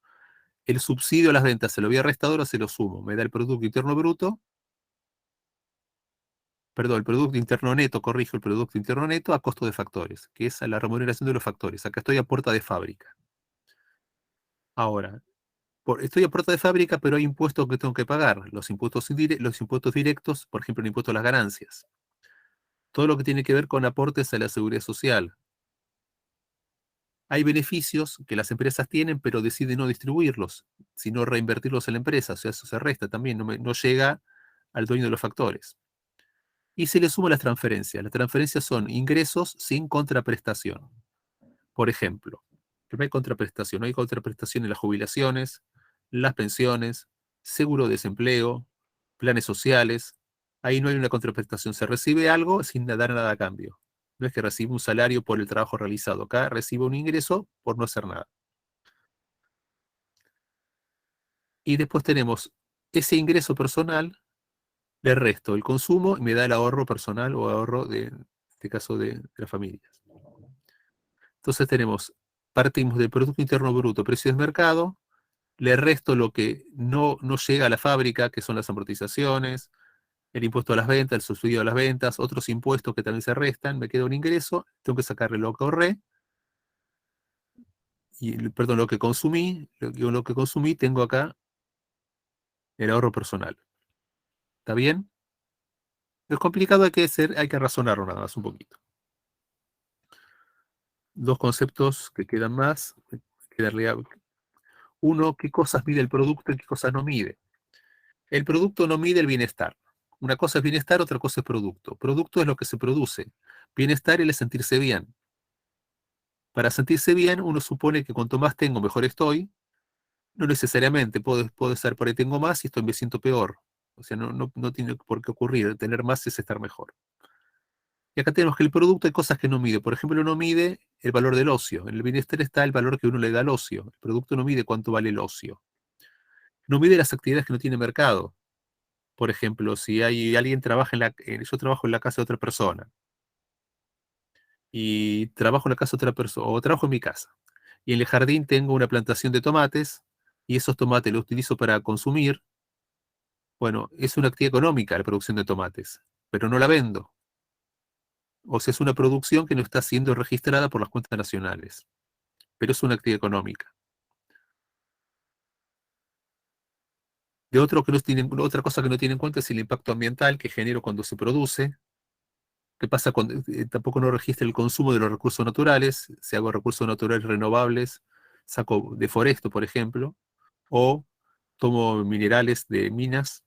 El subsidio a las ventas se lo había restado, ahora se lo sumo. Me da el Producto Interno Bruto, perdón, el Producto Interno Neto, corrijo, el Producto Interno Neto a costo de factores, que es la remuneración de los factores. Acá estoy a puerta de fábrica. Ahora, estoy a puerta de fábrica, pero hay impuestos que tengo que pagar. Los impuestos directos, por ejemplo, el impuesto a las ganancias. Todo lo que tiene que ver con aportes a la seguridad social. Hay beneficios que las empresas tienen, pero deciden no distribuirlos, sino reinvertirlos en la empresa. O sea, eso se resta también, no llega al dueño de los factores. Y se le suma las transferencias. Las transferencias son ingresos sin contraprestación. Por ejemplo, que no hay contraprestación. No hay contraprestación en las jubilaciones, las pensiones, seguro de desempleo, planes sociales. Ahí no hay una contraprestación. Se recibe algo sin dar nada a cambio. No es que reciba un salario por el trabajo realizado. Acá recibe un ingreso por no hacer nada. Y después tenemos ese ingreso personal, le resto el consumo y me da el ahorro personal o ahorro en este caso de las familias. Entonces partimos del Producto Interno Bruto, precio de mercado, le resto lo que no llega a la fábrica, que son las amortizaciones, el impuesto a las ventas, el subsidio a las ventas, otros impuestos que también se restan, me queda un ingreso, tengo que sacarle lo que ahorré, perdón, lo que consumí, lo que consumí tengo acá el ahorro personal. ¿Está bien? Es complicado, hay que razonarlo nada más un poquito. Dos conceptos que quedan más. Uno, ¿qué cosas mide el producto y qué cosas no mide? El producto no mide el bienestar. Una cosa es bienestar, otra cosa es producto. Producto es lo que se produce. Bienestar es el sentirse bien. Para sentirse bien, uno supone que cuanto más tengo, mejor estoy. No necesariamente, puede ser por ahí tengo más y me siento peor. O sea, no tiene por qué ocurrir. Tener más es estar mejor. Y acá tenemos que el producto hay cosas que no mide. Por ejemplo, no mide el valor del ocio. En el bienestar está el valor que uno le da al ocio. El producto no mide cuánto vale el ocio. No mide las actividades que no tiene mercado. Por ejemplo, si alguien trabaja yo trabajo en la casa de otra persona y trabajo en la casa de otra persona, o trabajo en mi casa, y en el jardín tengo una plantación de tomates y esos tomates los utilizo para consumir, bueno, es una actividad económica la producción de tomates, pero no la vendo. O sea, es una producción que no está siendo registrada por las cuentas nacionales, pero es una actividad económica. Otra cosa que no tiene en cuenta es el impacto ambiental que genero cuando se produce. ¿Qué pasa cuando tampoco no registra el consumo de los recursos naturales? Si hago recursos naturales renovables, deforesto, por ejemplo, o tomo minerales de minas.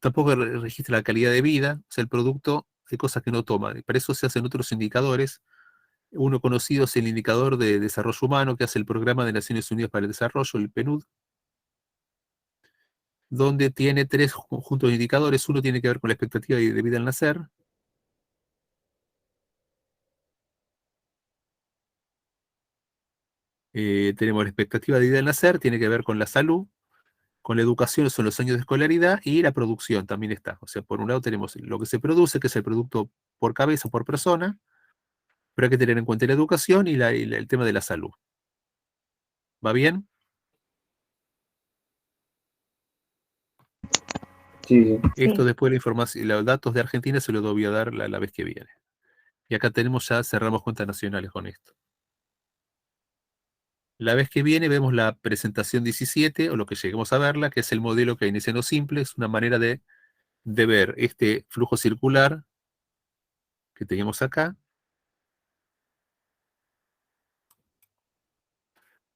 Tampoco registra la calidad de vida, o sea, el producto, hay cosas que no toma. Para eso se hacen otros indicadores. Uno conocido es el indicador de desarrollo humano que hace el Programa de Naciones Unidas para el Desarrollo, el PNUD, donde tiene tres conjuntos de indicadores. Uno tiene que ver con la expectativa de vida al nacer. Tenemos la expectativa de vida al nacer, tiene que ver con la salud, con la educación, son los años de escolaridad, y la producción también está. O sea, por un lado tenemos lo que se produce, que es el producto por cabeza, por persona, pero hay que tener en cuenta la educación y el tema de la salud. ¿Va bien? Sí, sí. Esto Sí. después la información, los datos de Argentina se los voy a dar la vez que viene. Y acá cerramos cuentas nacionales con esto. La vez que viene vemos la presentación 17, o lo que lleguemos a verla, que es el modelo keynesiano simple. Es una manera de ver este flujo circular que tenemos acá,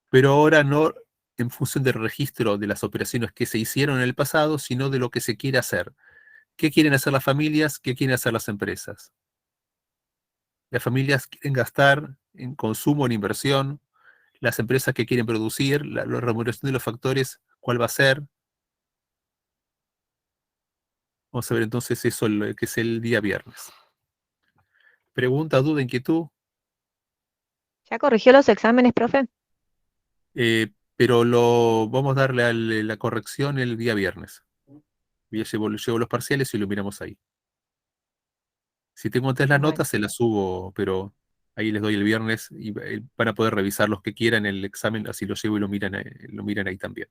pero ahora no en función del registro de las operaciones que se hicieron en el pasado, sino de lo que se quiere hacer. ¿Qué quieren hacer las familias? ¿Qué quieren hacer las empresas? Las familias quieren gastar en consumo, en inversión. Las empresas que quieren producir, la remuneración de los factores, ¿cuál va a ser? Vamos a ver entonces eso, que es el día viernes. Pregunta, duda, inquietud. ¿Ya corrigió los exámenes, profe? Pero vamos a darle la corrección el día viernes. Ya llevo los parciales y lo miramos ahí. Si tengo antes las Bueno, notas, se las subo, pero ahí les doy el viernes y van a poder revisar los que quieran el examen, así lo llevo y lo miran ahí también.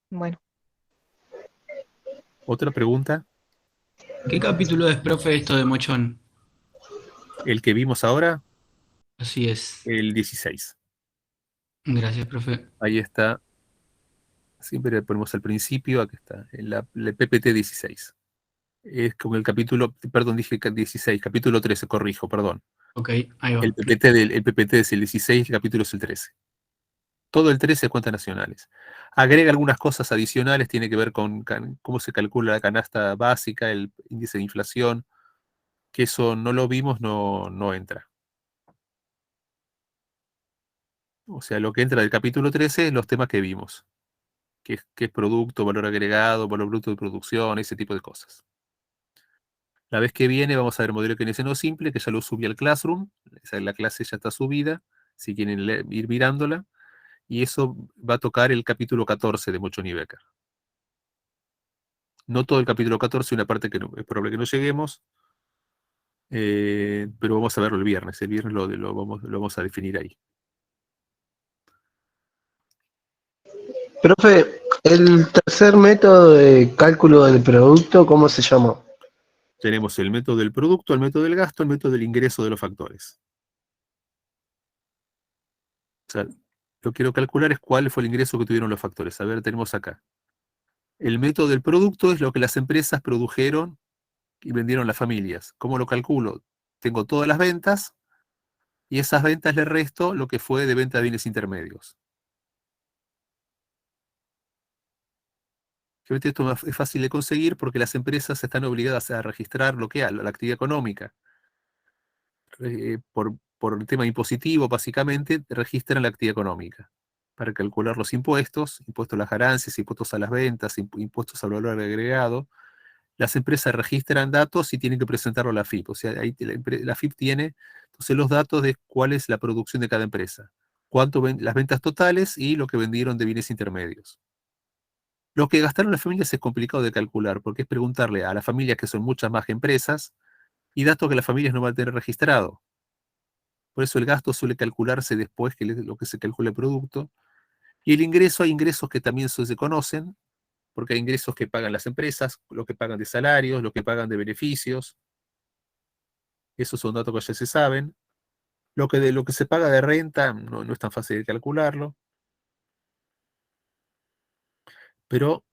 bueno. ¿Otra pregunta? ¿Qué capítulo es, profe, esto de Mochón? El que vimos ahora, Así es. el 16. Gracias, profe. Ahí está. Siempre le ponemos al principio, aquí está, el PPT 16. Es como el capítulo, perdón, dije 16, capítulo 13, corrijo, perdón. Ok, ahí va. El PPT es el 16, el capítulo es el 13. Todo el 13 es cuentas nacionales. Agrega algunas cosas adicionales, tiene que ver con cómo se calcula la canasta básica, el índice de inflación, que eso no lo vimos, no entra. O sea, lo que entra del capítulo 13 es los temas que vimos, que es producto, valor agregado, valor bruto de producción, ese tipo de cosas. La vez que viene vamos a ver modelo keynesiano simple, que ya lo subí al Classroom. La clase ya está subida, si quieren ir mirándola. Y eso va a tocar el capítulo 14 de Mochón y Becker. No todo el capítulo 14, una parte que es probable que no lleguemos. pero vamos a verlo el viernes. El viernes lo vamos a definir ahí. Profe, el tercer método de cálculo del producto, ¿cómo se llama? Tenemos el método del producto, el método del gasto, el método del ingreso de los factores. O sea, lo que quiero calcular es cuál fue el ingreso que tuvieron los factores. A ver, tenemos acá. El método del producto es lo que las empresas produjeron y vendieron las familias. ¿Cómo lo calculo? Tengo todas las ventas y esas ventas le resto lo que fue de venta de bienes intermedios. Obviamente esto es fácil de conseguir porque las empresas están obligadas a registrar lo que la actividad económica. Por el tema impositivo, básicamente, registran la actividad económica para calcular los impuestos, impuestos a las ganancias, impuestos a las ventas, impuestos al valor agregado. Las empresas registran datos y tienen que presentarlo a la AFIP. O sea, ahí la AFIP tiene entonces los datos de cuál es la producción de cada empresa, las ventas totales y lo que vendieron de bienes intermedios. Lo que gastaron las familias es complicado de calcular, porque es preguntarle a las familias, que son muchas más que empresas, y datos que las familias no van a tener registrado. Por eso el gasto suele calcularse después que lo que se calcula el producto. Y el ingreso, hay ingresos que también se conocen, porque hay ingresos que pagan las empresas, lo que pagan de salarios, lo que pagan de beneficios. Esos son datos que ya se saben. Lo que se paga de renta no es tan fácil de calcularlo. Pero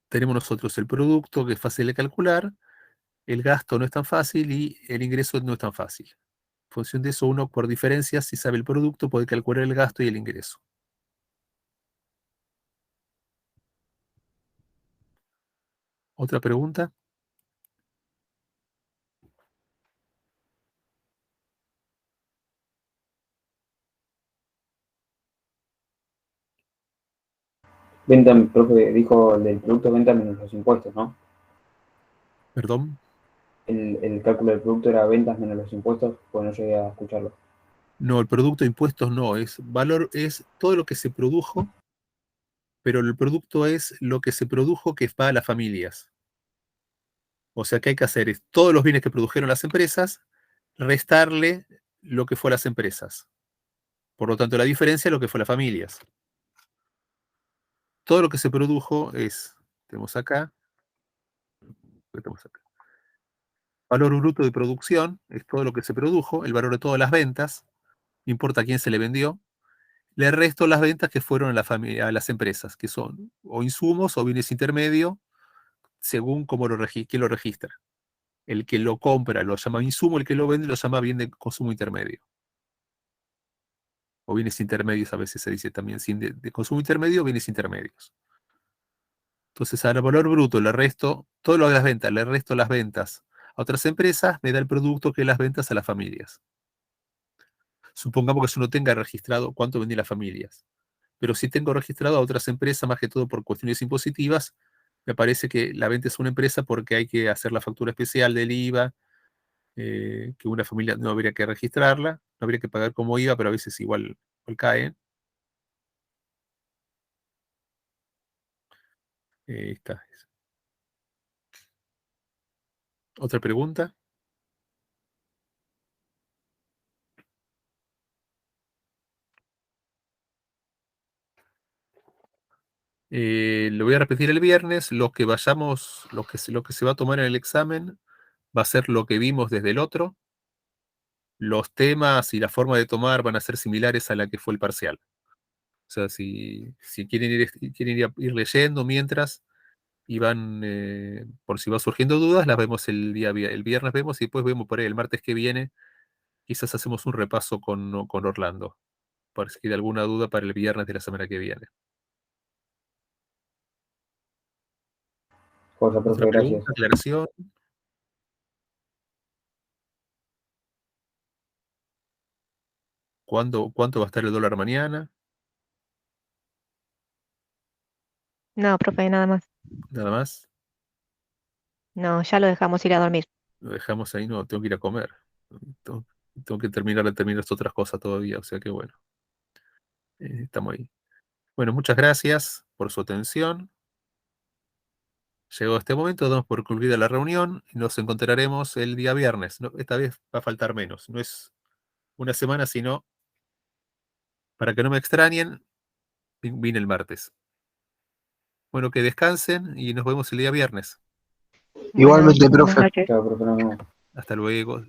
tenemos nosotros el producto, que es fácil de calcular, el gasto no es tan fácil y el ingreso no es tan fácil. En función de eso, uno por diferencia, si sabe el producto, puede calcular el gasto y el ingreso. ¿Otra pregunta? Venta, profe, dijo el del producto venta menos los impuestos, ¿no? Perdón. El cálculo del producto era ventas menos los impuestos, pues no llegué a escucharlo. No, el producto de impuestos no, es todo lo que se produjo, pero el producto es lo que se produjo que va a las familias. O sea, ¿qué hay que hacer? Es todos los bienes que produjeron las empresas, restarle lo que fue a las empresas. Por lo tanto, la diferencia es lo que fue a las familias. Todo lo que se produjo tenemos acá, valor bruto de producción, es todo lo que se produjo, el valor de todas las ventas, no importa a quién se le vendió. Le resto las ventas que fueron a las empresas, que son o insumos o bienes intermedios, según quién lo registra. El que lo compra lo llama insumo, el que lo vende lo llama bien de consumo intermedio. O bienes intermedios a veces se dice también, sin de consumo intermedio, bienes intermedios. Entonces al valor bruto le resto todo lo de las ventas, le resto las ventas a otras empresas, me da el producto que las ventas a las familias. Supongamos que yo no tenga registrado cuánto vendí las familias, pero si tengo registrado a otras empresas, más que todo por cuestiones impositivas, me parece que la venta es una empresa porque hay que hacer la factura especial del IVA, que una familia no habría que registrarla, no habría que pagar como IVA, pero a veces igual cae. Está. ¿Otra pregunta? Lo voy a repetir el viernes. Lo que se va a tomar en el examen va a ser lo que vimos desde el otro. Los temas y la forma de tomar van a ser similares a la que fue el parcial. O sea, si quieren ir leyendo mientras y por si va surgiendo dudas, las vemos el viernes vemos y después vemos por ahí el martes que viene. Quizás hacemos un repaso con Orlando, por si hay alguna duda para el viernes de la semana que viene. Cosa, ¿Otra profe, gracias. pregunta, aclaración? ¿Cuánto va a estar el dólar mañana? No, profe, nada más. Nada más. No, ya lo dejamos ir a dormir. Lo dejamos ahí, no, tengo que ir a comer. Tengo, tengo que terminar estas otras cosas todavía, o sea que bueno, estamos ahí. Bueno, muchas gracias por su atención. Llegó este momento, damos por concluida la reunión y nos encontraremos el día viernes. Esta vez va a faltar menos. No es una semana, sino, para que no me extrañen, vine el martes. Bueno, que descansen y nos vemos el día viernes. Igualmente, Buenas profe. noches. Chao, profe, nos vemos. Hasta luego.